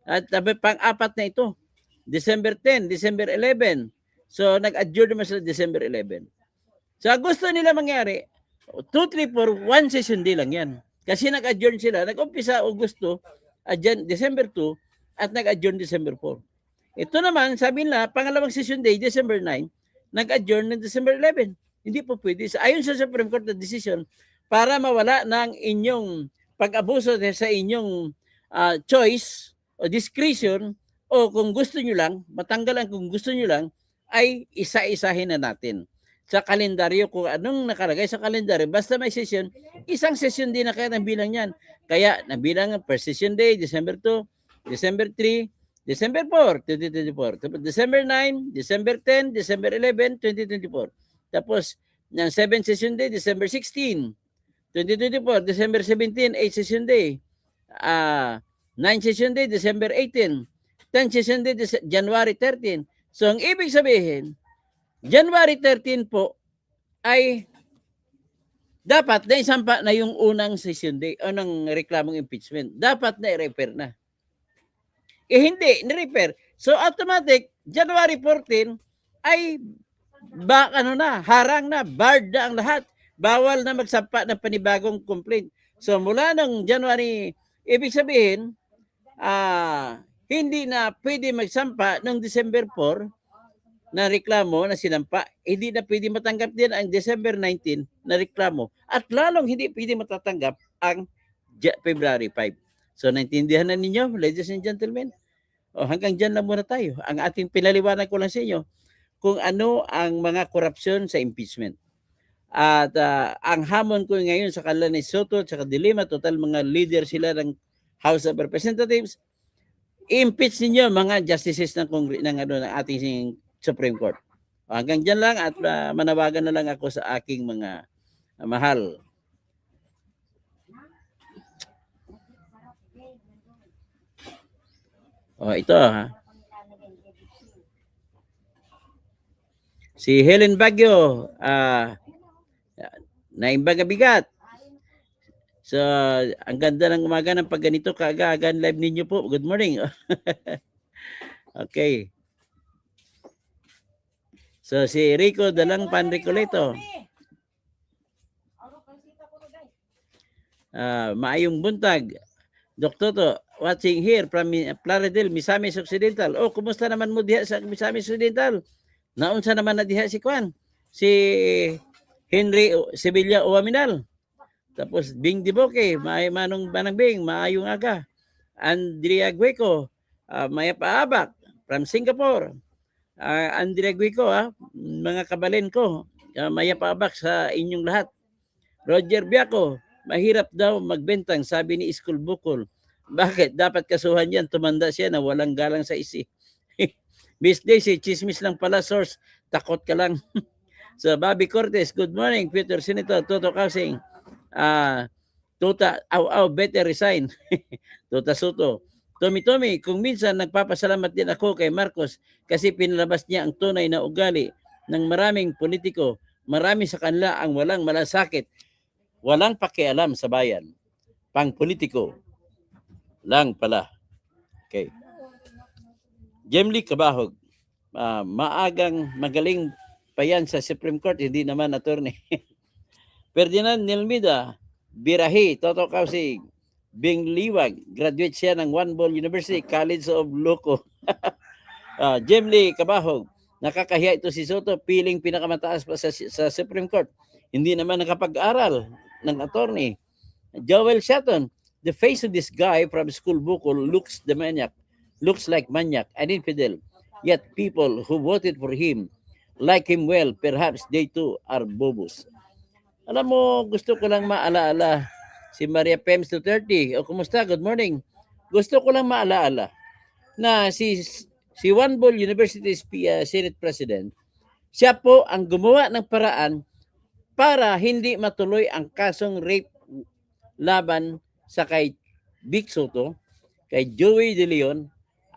At pang-apat na ito. December 10, December 11. So, nag-adjourn naman sila December 11. So, gusto nila mangyari, 2, 3, 4, one session day lang yan. Kasi nag-adjourn sila. Nag-umpisa Augusto, December 2, at nag-adjourn December 4. Ito naman, sabi nila, pangalawang session day, December 9, nag-adjourn ng December 11. Hindi po pwede. Ayon sa Supreme Court na decision, para mawala ng inyong pag-abuso sa inyong choice o discretion, o kung gusto nyo lang, matanggalan kung gusto nyo lang, ay isa-isahin na natin sa kalendaryo kung anong nakalagay sa kalendaryo. Basta may session, isang session din na kaya nabilang yan. Kaya nabilang first session day, December 2, December 3, December 4, 2024. December 9, December 10, December 11, 2024. Tapos, ng 7 session day, December 16, 2024. December 17, 8 session day. 9 session day, December 18. 10 session day, January 13. So, ang ibig sabihin, January 13 po ay dapat na isampa na yung unang session day o ng reklamong impeachment. Dapat na i-repair na. Hindi, ni-repair. So, automatic, January 14 ay harang na, barred na ang lahat. Bawal na magsampa ng panibagong complaint. So, mula ng January, ibig sabihin, hindi na pwede magsampa ng December 4 na reklamo na sinampa, hindi na pwede matanggap din ang December 19 na reklamo at lalong hindi pwede matatanggap ang February 5. So, naintindihan na ninyo, ladies and gentlemen? Hanggang dyan lang muna tayo. Ang ating pinaliwanag ko lang sa inyo kung ano ang mga korupsyon sa impeachment. At ang hamon ko ngayon sa kanila ni Soto at sa Dilima, total mga leader sila ng House of Representatives, i-impeach ninyo mga justices ng ating Supreme Court. Hanggang dyan lang at manawagan na lang ako sa aking mga mahal. Ito ha. Si Helen Baguio, naimbaga bigat. So, ang ganda ng umaga ng pag ganito, kaaga-aga live ninyo po. Good morning. Okay. So, si Rico Dalang Panricoleto. Maayong buntag. Dr. To, watching here from Plaridel, Misamis Occidental. Kumusta naman mo diha sa Misamis Occidental? Naunsa naman na diha si Kwan? Si Henry Sevilla Uwaminal. Tapos Bing Diboke, Manong Bing, maayong aga. Andrea Gueco, Maya Paabak from Singapore. Andrea Guico, mga kabalin ko, Maya Paabak sa inyong lahat. Roger Biaco, mahirap daw magbentang, sabi ni Iskul Bukol. Bakit? Dapat kasuhan yan. Tumanda siya na walang galang sa isi. Miss Daisy, chismis lang pala, source. Takot ka lang. So, Bobby Cortez, good morning. Peter Senator, Toto Kasing. Tuta, better resign. Tuta Soto. Tommy, kung minsan nagpapasalamat din ako kay Marcos kasi pinalabas niya ang tunay na ugali ng maraming politiko. Marami sa kanila ang walang malasakit, walang pakialam sa bayan. Pang politiko lang pala. Okay. Jemly Kabahog, maagang magaling pa yan sa Supreme Court, hindi naman attorney. Ferdinand Nilmida, Birahi, Toto Kausig, Bing Liwag, graduate siya ng One Ball University, College of Loco. Jemly Kabahog, nakakahiya ito si Soto, piling pinakamataas pa sa Supreme Court. Hindi naman nakapag-aral ng attorney. Joel Shatton, the face of this guy from school bukol looks like maniac and infidel. Yet people who voted for him like him well, perhaps they too are bobos. Alam mo, gusto ko lang maalaala si Maria Pems Duterte. O kumusta? Good morning. Gusto ko lang maalaala na si One Ball University Senate President, siya po ang gumawa ng paraan para hindi matuloy ang kasong rape laban sa kay Vic Soto, kay Joey De Leon,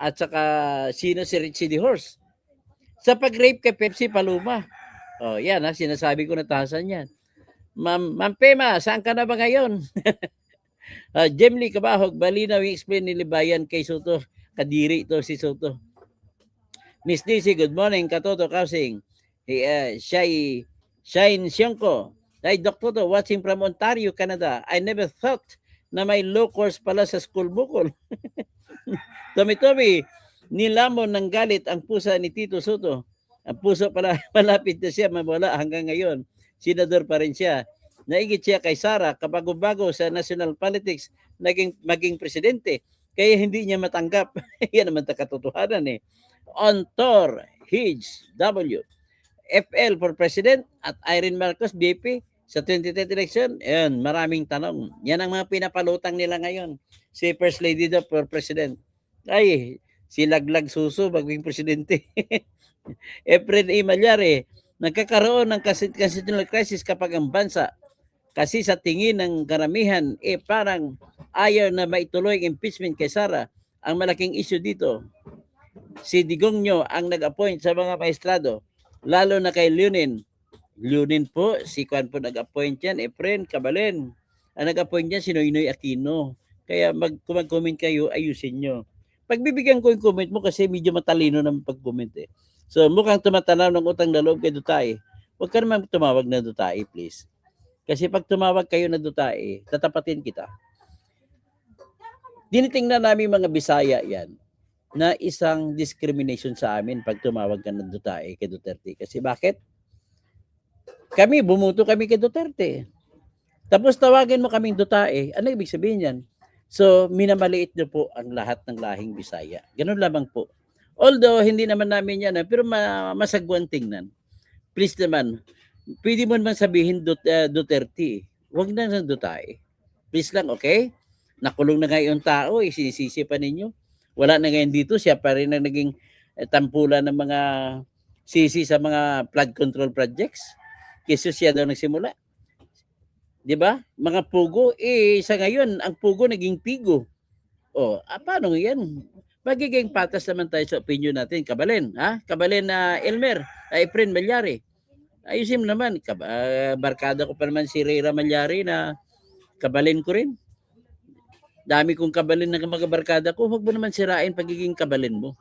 at saka si Richie De Horse. Sa pag-rape kay Pepsi Paloma. Yan sinasabi ko na tahasan yan. Ma'am Pema, saan ka na ba ngayon? Jemly Kabahog, balinaw yung explain ni Libayan kay Soto. Kadiri ito si Soto. Miss Daisy, good morning. Katoto Kausing. Shine Sionko. Hey, Dr. To, watching from Ontario, Canada. I never thought na may law course pala sa school bukol. Tommy, nilamon ng galit ang pusa ni Tito Soto. Ang puso pala malapit na siya mawala hanggang ngayon. Senador pa rin siya. Naigit siya kay Sara kapag bago sa national politics maging presidente. Kaya hindi niya matanggap. Yan naman katotohanan eh. On tour, Hidge, W. FL for President at Irene Marcos, BP sa 2030 election. Ayan, maraming tanong. Yan ang mga pinapalutang nila ngayon. Si First Lady daw for President. Ay, si Laglag Suso maging presidente. Efren E. Malyari, nagkakaroon ng constitutional crisis kapag ang bansa kasi sa tingin ng karamihan parang ayaw na maituloy ang impeachment kay Sara. Ang malaking issue dito, si Digongyo ang nag-appoint sa mga maestrado, lalo na kay Leonin po, si Kwan po nag-appoint yan, Efren Cabalen. Ang nag-appoint yan, si Noynoy Aquino. Kaya mag-comment kayo, ayusin nyo. Pagbibigyan ko yung comment mo kasi medyo matalino naman pag-comment eh. So mukhang tumatanaw ng utang na loob kay Dutay. Huwag ka naman tumawag na Dutay, please. Kasi pag tumawag kayo na Dutay, tatapatin kita. Dinitingnan namin mga Bisaya yan na isang discrimination sa amin pag tumawag ka na Dutay kay Duterte. Kasi bakit? Bumuto kami kay Duterte. Tapos tawagin mo kaming Dutay. Ano ibig sabihin yan? So, minamaliit nyo po ang lahat ng lahing Bisaya. Ganun lamang po. Although, hindi naman namin yan, pero masagwan tingnan. Please naman, pwede mo naman sabihin Duterte. Huwag na ng Dutay. Please lang, okay? Nakulong na ngayon tao, sinisisi pa ninyo. Wala na ngayon dito, siya pa rin ang naging tampulan ng mga sisi sa mga flood control projects. Kasi siya daw nagsimula. Di ba? Mga pugo, sa ngayon, ang pugo naging pigo. Paano yan? Magiging patas naman tayo sa opinion natin. Kabalen, ha? Kabalen na Elmer, Efren Malyari. Ayusin naman, barkada ko pa naman si Reyra Malyari na kabalen ko rin. Dami kong kabalen na mga barkada ko, huwag mo naman sirain pagiging kabalen mo.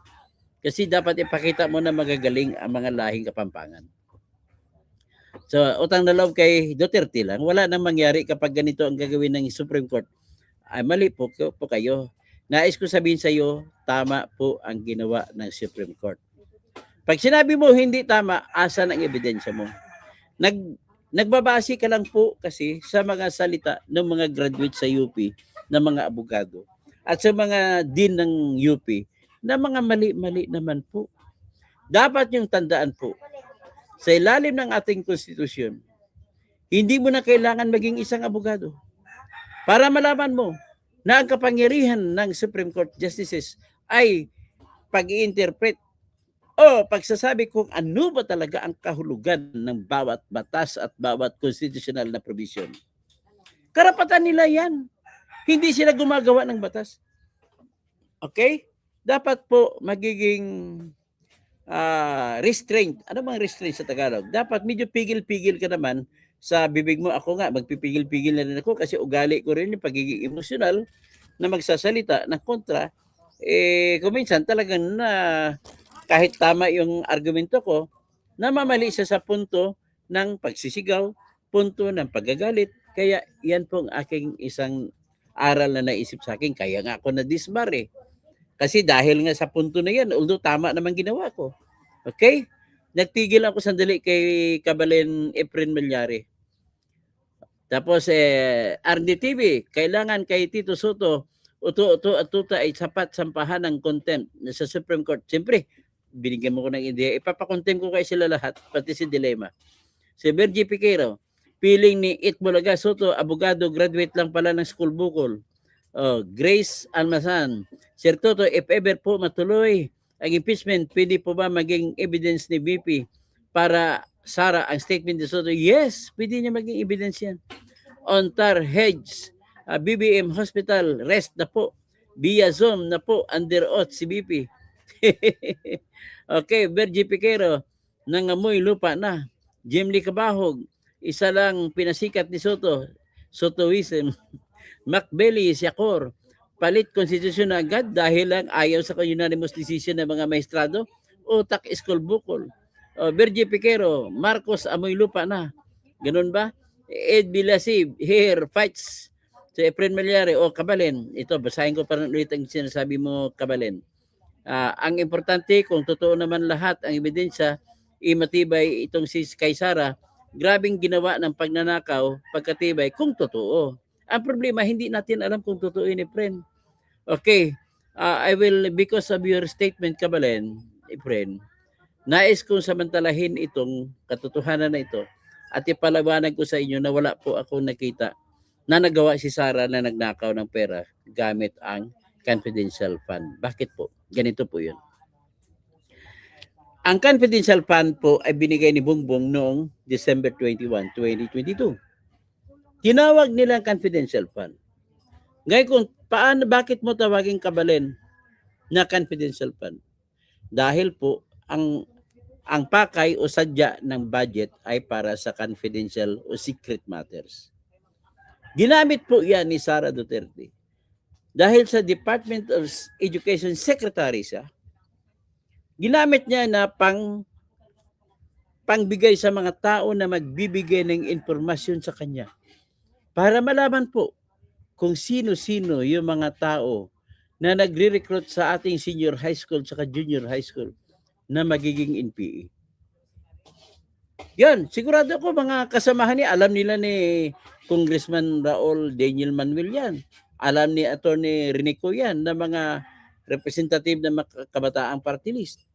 Kasi dapat ipakita mo na magagaling ang mga lahing Kapampangan. So, utang na loob kay Duterte lang. Wala nang mangyari kapag ganito ang gagawin ng Supreme Court. Ay, mali po kayo. Nais ko sabihin sa iyo, tama po ang ginawa ng Supreme Court. Pag sinabi mo hindi tama, asan ang ebidensya mo? Nagbabase ka lang po kasi sa mga salita ng mga graduate sa UP na mga abogado at sa mga dean ng UP na mga mali-mali naman po. Dapat yung tandaan po, sa ilalim ng ating konstitusyon, hindi mo na kailangan maging isang abogado para malaman mo na ang kapangyarihan ng Supreme Court Justices ay pag-i-interpret o pagsasabi kung ano ba talaga ang kahulugan ng bawat batas at bawat constitutional na provision. Karapatan nila yan. Hindi sila gumagawa ng batas. Okay? Dapat po magiging restraint. Ano bang restraint sa Tagalog? Dapat medyo pigil-pigil ka naman sa bibig mo. Ako nga, magpipigil-pigil na rin ako kasi ugali ko rin yung pagiging emosyonal na magsasalita ng kontra. Kung minsan talagang na kahit tama yung argumento ko, namamali siya sa punto ng pagsisigaw, punto ng paggagalit. Kaya yan pong aking isang aral na naisip sa akin. Kaya nga ako na-disbar eh. Kasi dahil nga sa punto na yan, although tama naman ginawa ko. Okay? Nagtigil ako sandali kay Kabalen Efren Malyari. Tapos RDTV, kailangan kay Tito Soto, uto at tuta ay sapat sampahan ng contempt sa Supreme Court. Siyempre, binigyan mo ko ng ideya. Ipapakontempt ko kay sila lahat, pati si Dilema. Si Virgie Piquero, piling ni Itbulaga Soto, abogado, graduate lang pala ng school bukol. Grace Almasan, Sir Toto, if ever po matuloy ang impeachment, pwede po ba maging evidence ni VP para Sara ang statement ni Soto? Yes, pwede niya maging evidence yan. Ontar Hedges, BBM Hospital, rest na po. Via Zoom na po, under oath si VP. Okay, Virgie Piquero, nangamoy lupa na. Jim Lee Cabahog, isa lang pinasikat ni Soto, Sotoism. Macbelly, Siakor, palit konstitusyon na agad dahil lang ayaw sa unanimous decision ng mga maestrado. Utak iskol bukol. Virgie Piquero, Marcos amoy lupa na. Ganun ba? Ed Bilasib, here fights. So Efren Malyari, Kabalen. Ito, basahin ko parang ulit ang sinasabi mo, Kabalen. Ang importante, kung totoo naman lahat ang ebidensya, matibay itong si Kaysara, grabing ginawa ng pagnanakaw, pagkatibay, kung totoo. Ang problema, hindi natin alam kung totoo ni friend. Okay, I will, because of your statement, Kabalen, friend, nais kong samantalahin itong katotohanan na ito at ipalawanag ko sa inyo na wala po akong nakita na nagawa si Sara na nagnakaw ng pera gamit ang confidential fund. Bakit po? Ganito po yun. Ang confidential fund po ay binigay ni Bongbong noong December 21, 2022. Tinawag nilang confidential fund. Ngayon kung bakit mo tawagin, Kabalen, na confidential fund? Dahil po ang pakay o sadya ng budget ay para sa confidential o secret matters. Ginamit po yan ni Sara Duterte. Dahil sa Department of Education Secretary siya, ginamit niya na pangbigay sa mga tao na magbibigay ng informasyon sa kanya. Para malaman po kung sino-sino yung mga tao na nagre-recruit sa ating senior high school at junior high school na magiging NPA. Yan, sigurado ko mga kasamahan niya, alam nila ni Congressman Raul Daniel Manuel yan. Alam ni Attorney Renico yan na mga representative ng Kabataang Party List.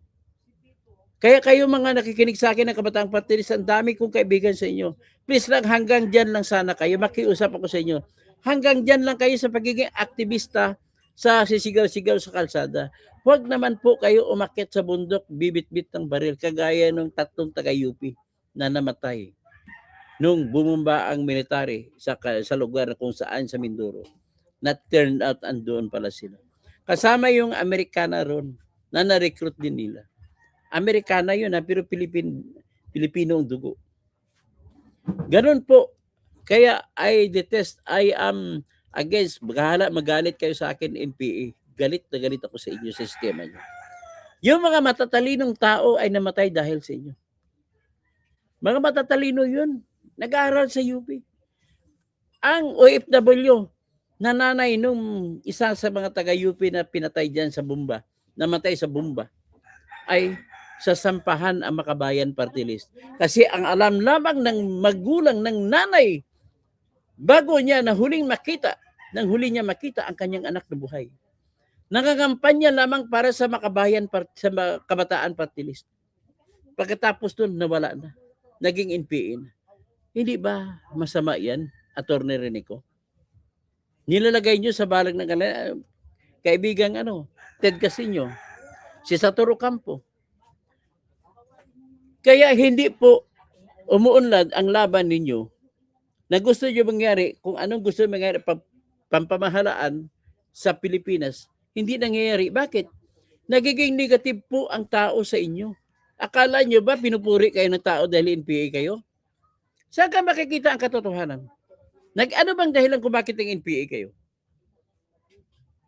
Kaya kayo mga nakikinig sa akin ng Kabataang Party List, ang dami kong kaibigan sa inyo. Please lang, hanggang dyan lang sana kayo. Makiusap ako sa inyo. Hanggang dyan lang kayo sa pagiging aktivista sa sisigaw-sigaw sa kalsada. Huwag naman po kayo umakyat sa bundok, bibit-bit ng baril, kagaya ng 3 taga-UP na namatay nung bumumba ang military sa lugar kung saan sa Mindoro. Na turned out andoon pala sila. Kasama yung Amerikana ron na na-recruit din nila. Amerikana yun pero Pilipino ang dugo. Ganun po. Kaya I am against, magalit kayo sa akin, NPA. Galit na galit ako sa inyo sa sistema nyo. Yung mga matatalinong tao ay namatay dahil sa inyo. Mga matatalino yun. Nag-aaral sa UP. Ang OFW, nanay nung isa sa mga taga-UP na pinatay dyan sa bomba, namatay sa bomba, ay sasampahan ang Makabayan Party List. Kasi ang alam lamang ng magulang ng nanay, bago niya na huli niya makita ang kanyang anak na buhay. Nangangampanya lamang para sa sa Kabataan Party List. Pagkatapos doon, nawala na. Naging NPA na. Hindi ba masama yan, Attorney Renico? Nilalagay nyo sa balag ng kaibigang Ted Casino, si Satoru Campo. Kaya hindi po umuunlad ang laban ninyo na gusto nyo mangyari, kung anong gusto mangyari pampamahalaan sa Pilipinas, hindi nangyayari. Bakit? Nagiging negative po ang tao sa inyo. Akala nyo ba pinupuri kayo ng tao dahil NPA kayo? Saan ka makikita ang katotohanan? Ano bang dahilan kung bakit ang NPA kayo?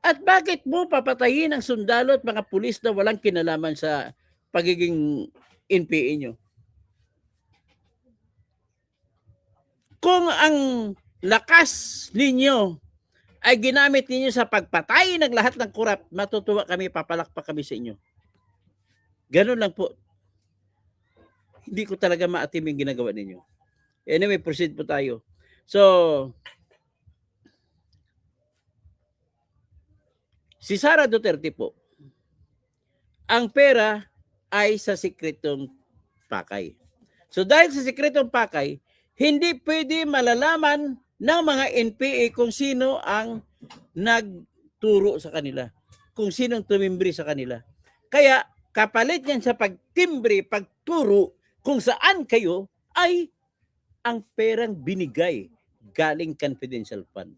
At bakit mo papatayin ang sundalo at mga pulis na walang kinalaman sa pagiging NPA nyo? Kung ang lakas ninyo ay ginamit ninyo sa pagpatay ng lahat ng korap, matutuwa kami, papalakpak kami sa inyo. Ganun lang po. Hindi ko talaga maatim yung ginagawa ninyo. Anyway, proceed po tayo. So, si Sara Duterte po, ang pera ay sa sikretong pakay. So dahil sa sikretong pakay, hindi pwede malalaman ng mga NPA kung sino ang nagturo sa kanila, kung sino ang tumimbri sa kanila. Kaya kapalit niyan sa pagtimbre, pagturo kung saan kayo ay ang perang binigay galing confidential fund.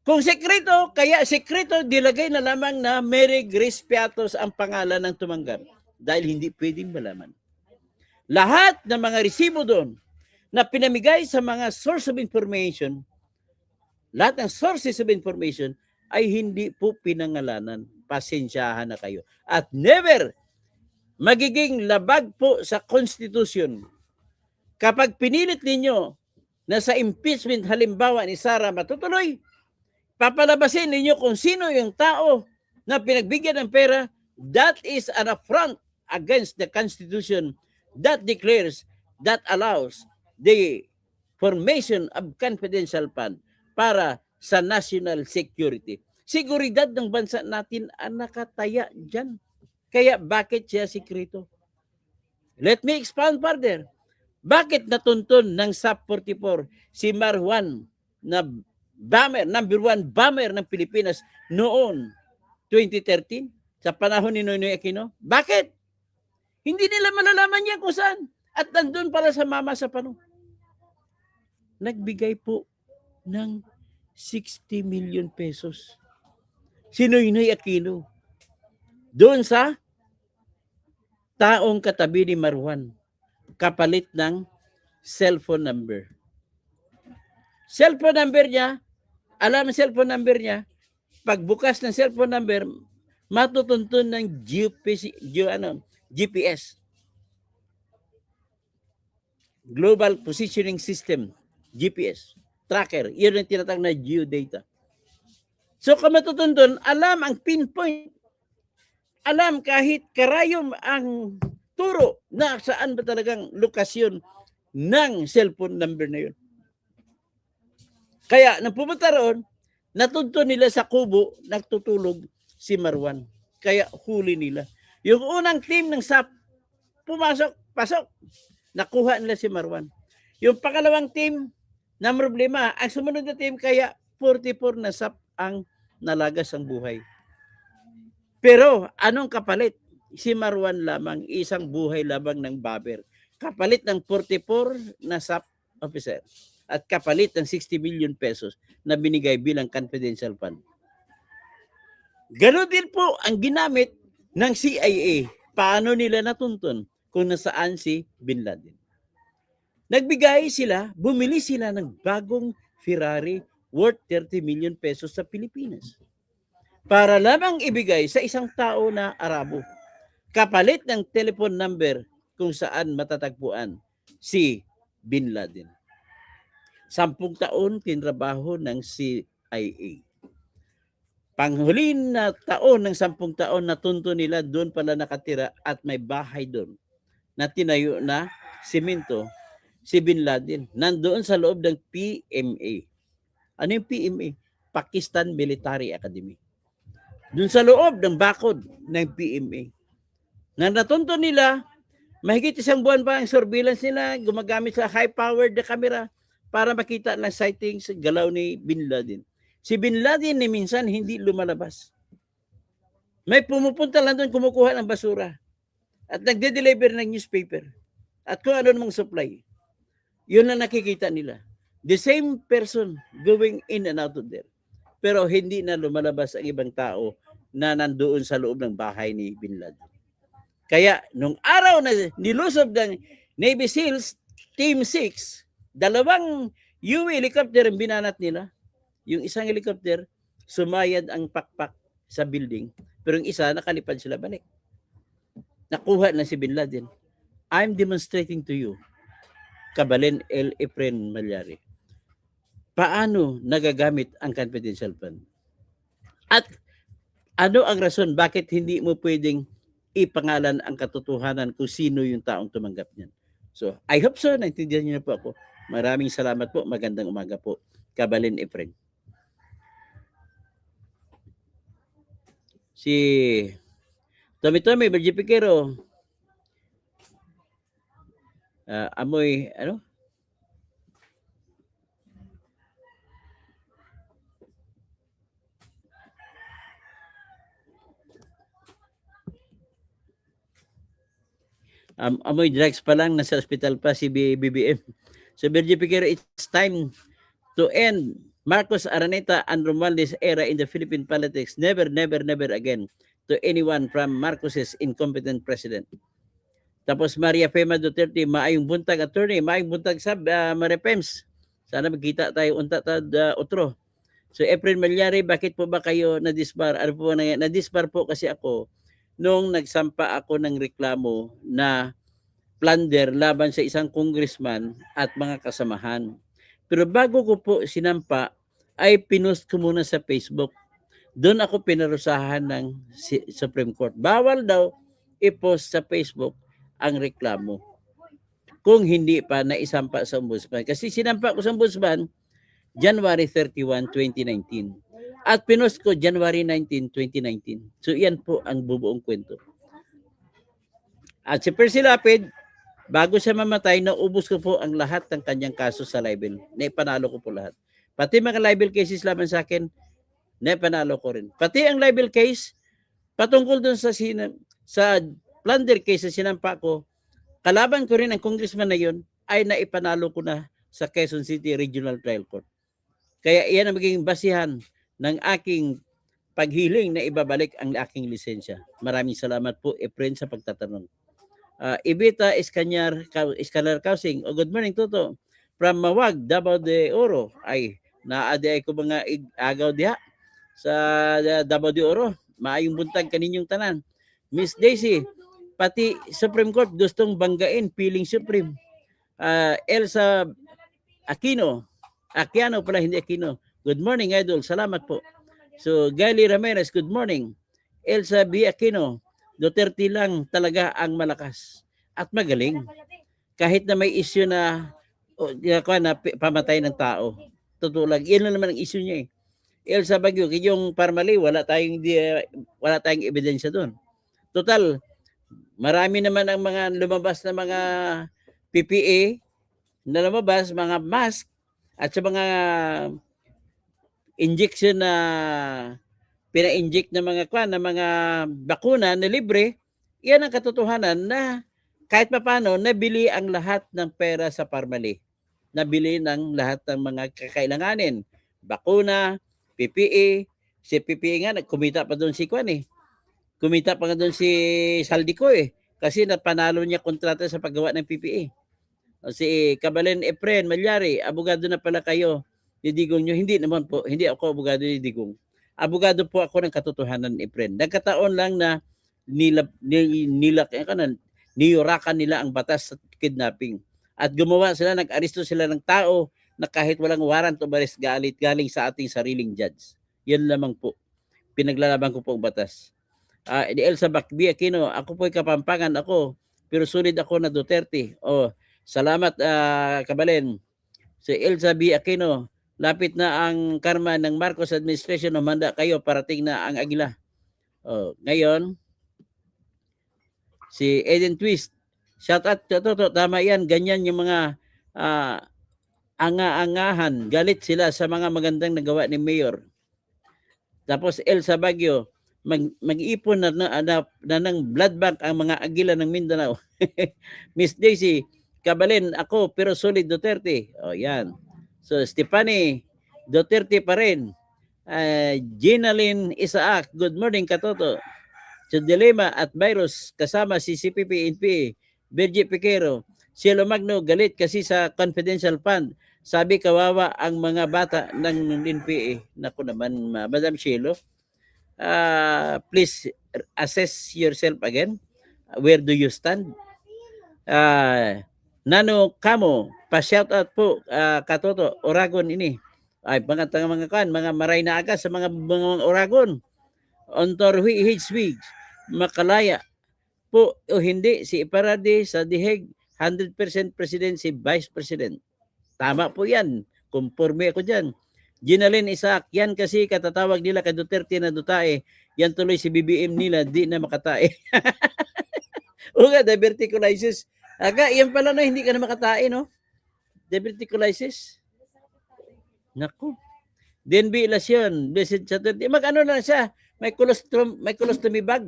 Kung sekreto, kaya sekreto dilagay na lamang na Mary Grace Piatos ang pangalan ng tumanggap dahil hindi pwedeng malaman. Lahat ng mga resibo doon na pinamigay sa mga source of information, lahat ng sources of information ay hindi po pinangalanan. Pasensyahan na kayo. At never magiging labag po sa Constitution. Kapag pinilit ninyo na sa impeachment halimbawa ni Sara matutuloy, papalabasin ninyo kung sino yung tao na pinagbigyan ng pera, that is an affront against the Constitution that declares, that allows the formation of confidential fund para sa national security. Seguridad ng bansa natin ang nakataya dyan. Kaya bakit siya sikreto? Let me expound further. Bakit natuntun ng SAP-44 si Marwan na bomber, number 1 bomber ng Pilipinas noon 2013 sa panahon ni Noynoy Aquino? Bakit? Hindi nila malalaman yan kung saan. At nandun para sa mama sa panong. Nagbigay po ng 60 million pesos si Noynoy Aquino doon sa taong katabi ni Marwan kapalit ng cellphone number. Cellphone number niya, alam ang cellphone number niya, pagbukas ng cellphone number, matutuntun ng GPS. Global Positioning System, GPS, tracker, yun ang tinatawag na geodata. So kung matutuntun, alam ang pinpoint, alam kahit karayom ang turo na saan ba talagang lokasyon ng cellphone number na yun. Kaya nang pumunta roon, natuntun nila sa kubo, nagtutulog si Marwan. Kaya huli nila. Yung unang team ng SAP, pasok, nakuha nila si Marwan. Yung pangalawang team, na problema, ang sumunod na team, kaya 44 na SAP ang nalagas ang buhay. Pero anong kapalit? Si Marwan lamang, isang buhay lamang ng baber. Kapalit ng 44 na SAP officer at kapalit ng 60 million pesos na binigay bilang confidential fund. Ganon din po ang ginamit ng CIA. Paano nila natuntun kung nasaan si Bin Laden? Nagbigay sila, bumili sila ng bagong Ferrari worth 30 million pesos sa Pilipinas para lamang ibigay sa isang tao na Arabo. Kapalit ng telephone number kung saan matatagpuan si Bin Laden. 10 taon tinrabaho ng CIA. Panghuli na taon ng 10 taon natunto nila doon pala nakatira at may bahay doon na tinayo na simento si Bin Laden. Nandoon sa loob ng PMA. Ano yung PMA? Pakistan Military Academy. Doon sa loob ng bakod ng PMA. Na natunto nila, mahigit 1 buwan pa ang surveillance nila, gumagamit sa high-powered na camera para makita ng sightings galaw ni Bin Laden. Si Bin Laden ni minsan hindi lumalabas. May pumupunta lang doon kumukuha ng basura at nagde-deliver ng newspaper at kung ano namang supply. Yun ang nakikita nila. The same person going in and out of there. Pero hindi na lumalabas ang ibang tao na nandoon sa loob ng bahay ni Bin Laden. Kaya nung araw na nilusob ng Navy SEALs Team 6, 2 UE helicopter ang binanat nila. Yung isang helicopter, sumayad ang pakpak sa building. Pero yung isa, nakalipad sila balik. Nakuha na si Bin Laden. I'm demonstrating to you, Kabalen L. Efren Malyari, paano nagagamit ang confidential fund. At ano ang rason bakit hindi mo pwedeng ipangalan ang katotohanan kung sino yung taong tumanggap niyan. So, I hope so. Naintindihan niyo na po ako. Maraming salamat po. Magandang umaga po. Kabalen Efren. Si Tommy Bergie Piquero. Amoy, ano? Amoy drugs pa lang, nasa ospital pa si BBM. So Bergie Piquero, it's time to end Marcos Araneta and Romualdez era in the Philippine politics. Never, never, never again to anyone from Marcos's incompetent president. Tapos Maria Fema Duterte, maayong buntag attorney, maayong buntag sab, Maria Pems. Sana magkita tayo unta otro. So Efren Malyari, bakit po ba kayo na-disbar? Ano po na-disbar po kasi ako nung nagsampa ako ng reklamo na plunder laban sa isang congressman at mga kasamahan. Pero bago ko po sinampa, ay pinost ko muna sa Facebook. Doon ako pinarusahan ng Supreme Court. Bawal daw i-post sa Facebook ang reklamo kung hindi pa naisampa sa ombudsman. Kasi sinampa ko sa ombudsman January 31, 2019. At pinost ko January 19, 2019. So yan po ang bubuong kwento. At si Percy Lapid, bago siya mamatay, naubos ko po ang lahat ng kanyang kaso sa libel. Naipanalo ko po lahat. Pati mga libel cases laban sa akin, naipanalo ko rin. Pati ang libel case, patungkol dun sa plunder case na sinampa ko, kalaban ko rin ang congressman na yun, ay naipanalo ko na sa Quezon City Regional Trial Court. Kaya iyan ang magiging basihan ng aking paghiling na ibabalik ang aking lisensya. Maraming salamat po, Efren, sa pagtatanong. Ibita Escalar Kausing, good morning, Toto. From Mawag, Davao de Oro. Ay, naadi ko mga agaw diha sa Davao de Oro. Maayong buntag kaninyong tanan. Miss Daisy, pati Supreme Court gustong banggain, piling Supreme. Elsa Aquino pala, hindi Aquino. Good morning, Idol. Salamat po. So, Gali Ramirez, good morning. Elsa B. Aquino, Duterte lang talaga ang malakas at magaling. Kahit na may issue na pamatay ng tao. Totoo lang. Yan lang naman ang issue niya eh. Elsa Bagyo, yung Parmali, wala tayong ebidensya doon. Total, marami naman ang mga lumabas na mga PPE na lumabas, mga mask, at sa mga injection na pina-inject na mga bakuna na libre, yan ang katotohanan na kahit papaano nabili ang lahat ng pera sa Parmali. Nabili ng lahat ng mga kakailanganin. Bakuna, PPE, si PPE nga, kumita pa doon si Kwan eh. Kumita pa nga doon si Saldico eh. Kasi napanalo niya kontrata sa paggawa ng PPE. Si Kabalen Efren Malyari, abogado na pala kayo ni Digong nyo. Hindi naman po, hindi ako abogado ni Digong. Abogado po ako ng katotohanan, Efren. Nagkataon lang na niyurakan nila ang batas sa kidnapping. At gumawa sila, nag-aristo sila ng tao na kahit walang warrant o arrest galing sa ating sariling judge. Yan lamang po. Pinaglalaban ko po ang batas. Elsa Bakbi Aquino, ako po'y Kapampangan ako, pero sulit ako na Duterte. Salamat, Kabalen. Si Elsa B. Aquino, lapit na ang karma ng Marcos administration, humanda kayo, parating na ang Agila. Ngayon, si Eden Twist, shout out, Toto, tama yan, ganyan yung mga anga-angahan, galit sila sa mga magandang nagawa ni Mayor. Tapos Elsa Baguio, mag-ipon na ng blood bank ang mga agila ng Mindanao. Miss Daisy Cabalen, ako pero solid Duterte. O yan. So Stephanie, Duterte pa rin. Ginaline Isaac, good morning Katoto. So Dilema at Virus, kasama si CPP, NPA, Virgie Piquero. Cielo Magno, galit kasi sa confidential fund. Sabi kawawa ang mga bata ng NPA. Naku naman, Madam Cielo. Please assess yourself again. Where do you stand? Nano Kamo, pa-shout out po, Katoto, Oragon ini. Ay, mga maray na aga sa mga Oragon. Ontor Hitswig, Makalaya po o hindi, si Iparade sa Diheg, 100% President, si Vice President. Tama po yan. Conforme ako dyan. Ginaline Isaac, yan kasi katatawag nila kay Duterte na dutae. Yan tuloy si BBM nila, di na makatae. O nga, diverticulitis. Aga, yan pala na, hindi ka na makatae, no? Diverticulitis. Naku. DNB Ilasyon, Blessed Saturday. Mag-ano na siya? May colostomy bag.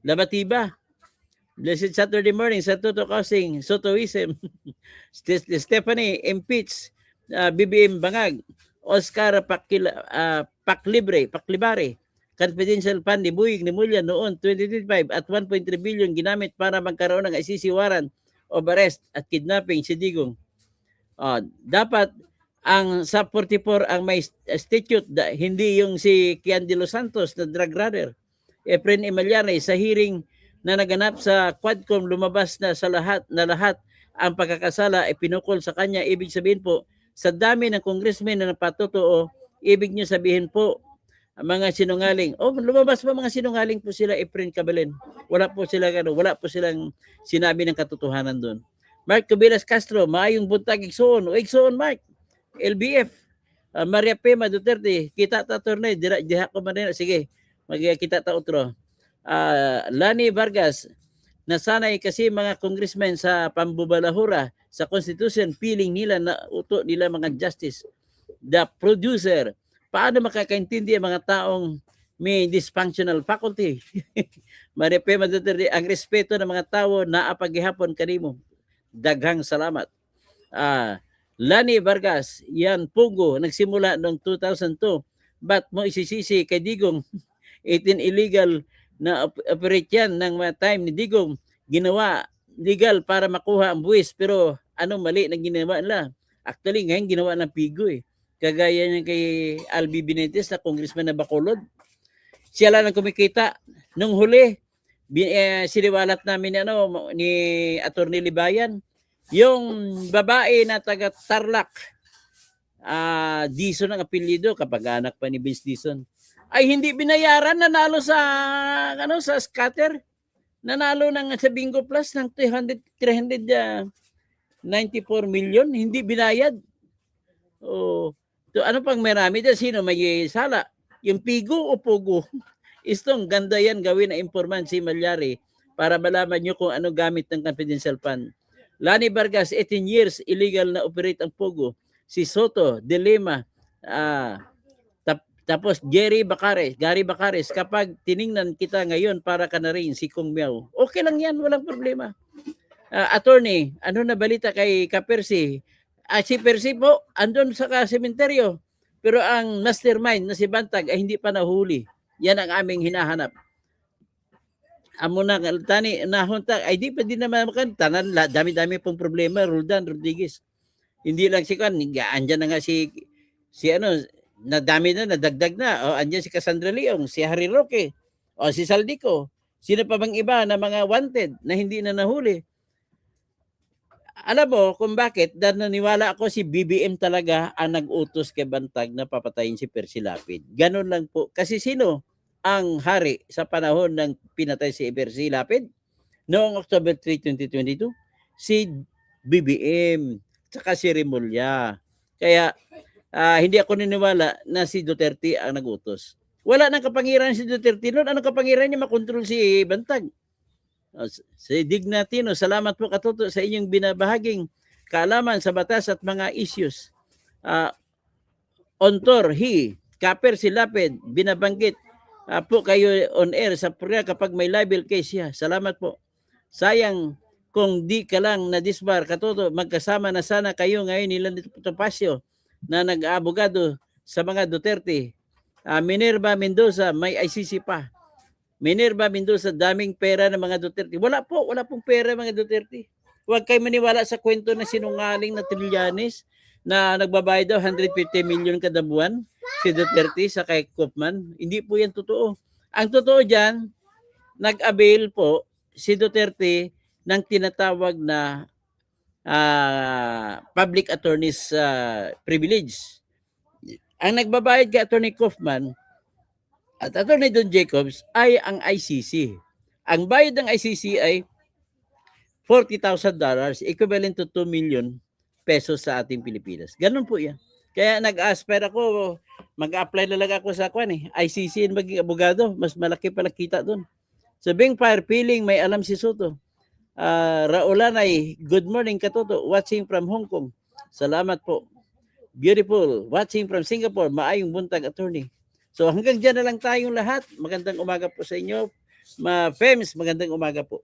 Labatiba. Blessed Saturday morning sa Toto Causing, Sotoism. Stephanie, impeach, BBM Bangag, Oscar Paklibare, confidential fund ni Buig ni Mulya noon 2025 at 1.3 billion ginamit para magkaroon ng ICC warrant of arrest at kidnapping si Digong. Dapat ang SAP 44 ang may statute, hindi yung si Kian de los Santos na drug runner. Efren Emiliano sa hearing na naganap sa Quadcom, lumabas na lahat ang pagkakasala ay pinukol sa kanya. Ibig sabihin po, sa dami ng congressmen na napatotoo, ibig nyo sabihin po, mga sinungaling. Lumabas pa mga sinungaling po sila, Efren Cabalen. Wala po silang sinabi ng katotohanan doon. Mark Cubillas Castro, maayong buntag igsoon. Igsoon, Mark. LBF. Maria Pema Duterte, kita ta tornay, diha ko man. Sige, magkita ta otro. Lani Vargas, nasanay kasi mga congressmen sa pambubalahura sa Constitution, feeling nila na uto nila mga justice. The producer, paano makakaintindi ang mga taong may dysfunctional faculty? Maria Pema Duterte, ang respeto ng mga tao na apaghihapon kanimo. Daghang salamat. Lani Vargas, yan Pugo, nagsimula noong 2002. Ba't mo isisisi kay Digong? 18 illegal na operate yan ng time ni Digong. Ginawa legal para makuha ang buwis, pero anong mali na ginawa nila? Actually, ngayon ginawa ng Pigo eh. Kagaya niya kay Albi Benitez na congressman na Bacolod. Siya lang ang kumikita. Nung huli, siniwalat namin ni Attorney Libayan, yung babae na taga Tarlac, Dizon ang apelyido, kapag anak pa ni Vince Dizon, ay hindi binayaran, nanalo sa scatter, nanalo sa Bingo Plus ng 394 million, hindi binayad. Ano pang marami dyan? Sino may sala? Yung Pigo o Pugo? Istong ganda yan gawin na informant si Malyari para malaman nyo kung ano gamit ng confidential fund. Lani Vargas, 18 years illegal na operate ang Pugo. Si Soto, Dilema, tapos Gary Bacares, kapag tiningnan kita ngayon para ka na rin si Kung Miao. Okay lang yan, walang problema. Attorney, ano na balita kay Kapersi? Si Percy po, andun sa sementeryo. Pero ang mastermind na si Bantag ay hindi pa nahuli. Yan ang aming hinahanap. Amo na tani nahunta ay di pa din naman tanan, dami-dami pong problema. Roldan Rodriguez, hindi lang si kan, andyan na nga si nadami na, nadagdag na. Andyan si Cassandra Leong, si Harry Roque, si Saldico. Sino pa bang iba na mga wanted na hindi na nahuli? Alam mo kung bakit? Dahil naniwala ako si BBM talaga ang nag-utos kay Bantag na papatayin si Percy Lapid. Ganun lang po. Kasi sino ang hari sa panahon ng pinatay si Percy Lapid? Noong October 3, 2022? Si BBM, tsaka si Remulla. Kaya hindi ako niniwala na si Duterte ang nag-utos. Wala nang kapangyarihan si Duterte noon. Anong kapangyarihan niya makontrol si Bantag? Si Dignatino, salamat po Katoto sa inyong binabahaging kaalaman sa batas at mga issues. Ontor, Kaper, si Lapid, binabanggit po kayo on air sa programa kapag may libel case siya. Salamat po. Sayang kung di ka lang na-disbar, Katoto, magkasama na sana kayo ngayon nila Topacio na nag-aabogado sa mga Duterte. Minerva Mendoza, may ICC pa. Minerva Mendoza, daming pera ng mga Duterte. Wala pong pera mga Duterte. Huwag kayo maniwala sa kwento na sinungaling na Trillanes na nagbabayad daw 150 million kada buwan si Duterte sa kay Koopman. Hindi po yan totoo. Ang totoo dyan, nag-avail po si Duterte ng tinatawag na public attorney's privilege. Ang nagbabayad kay Attorney Kaufman at Attorney Don Jacobs ay ang ICC. Ang bayad ng ICC ay $40,000, equivalent to 2 million pesos sa ating Pilipinas. Ganun po yan. Kaya nag-aspire ako, mag-apply talaga ako sa ICC and maging abogado. Mas malaki pala kita doon. So being fire feeling, may alam si Soto. Raulanay, good morning Katoto, watching from Hong Kong. Salamat po. Beautiful, watching from Singapore, maayong buntag attorney. So hanggang dyan na lang tayong lahat. Magandang umaga po sa inyo. Fems, magandang umaga po.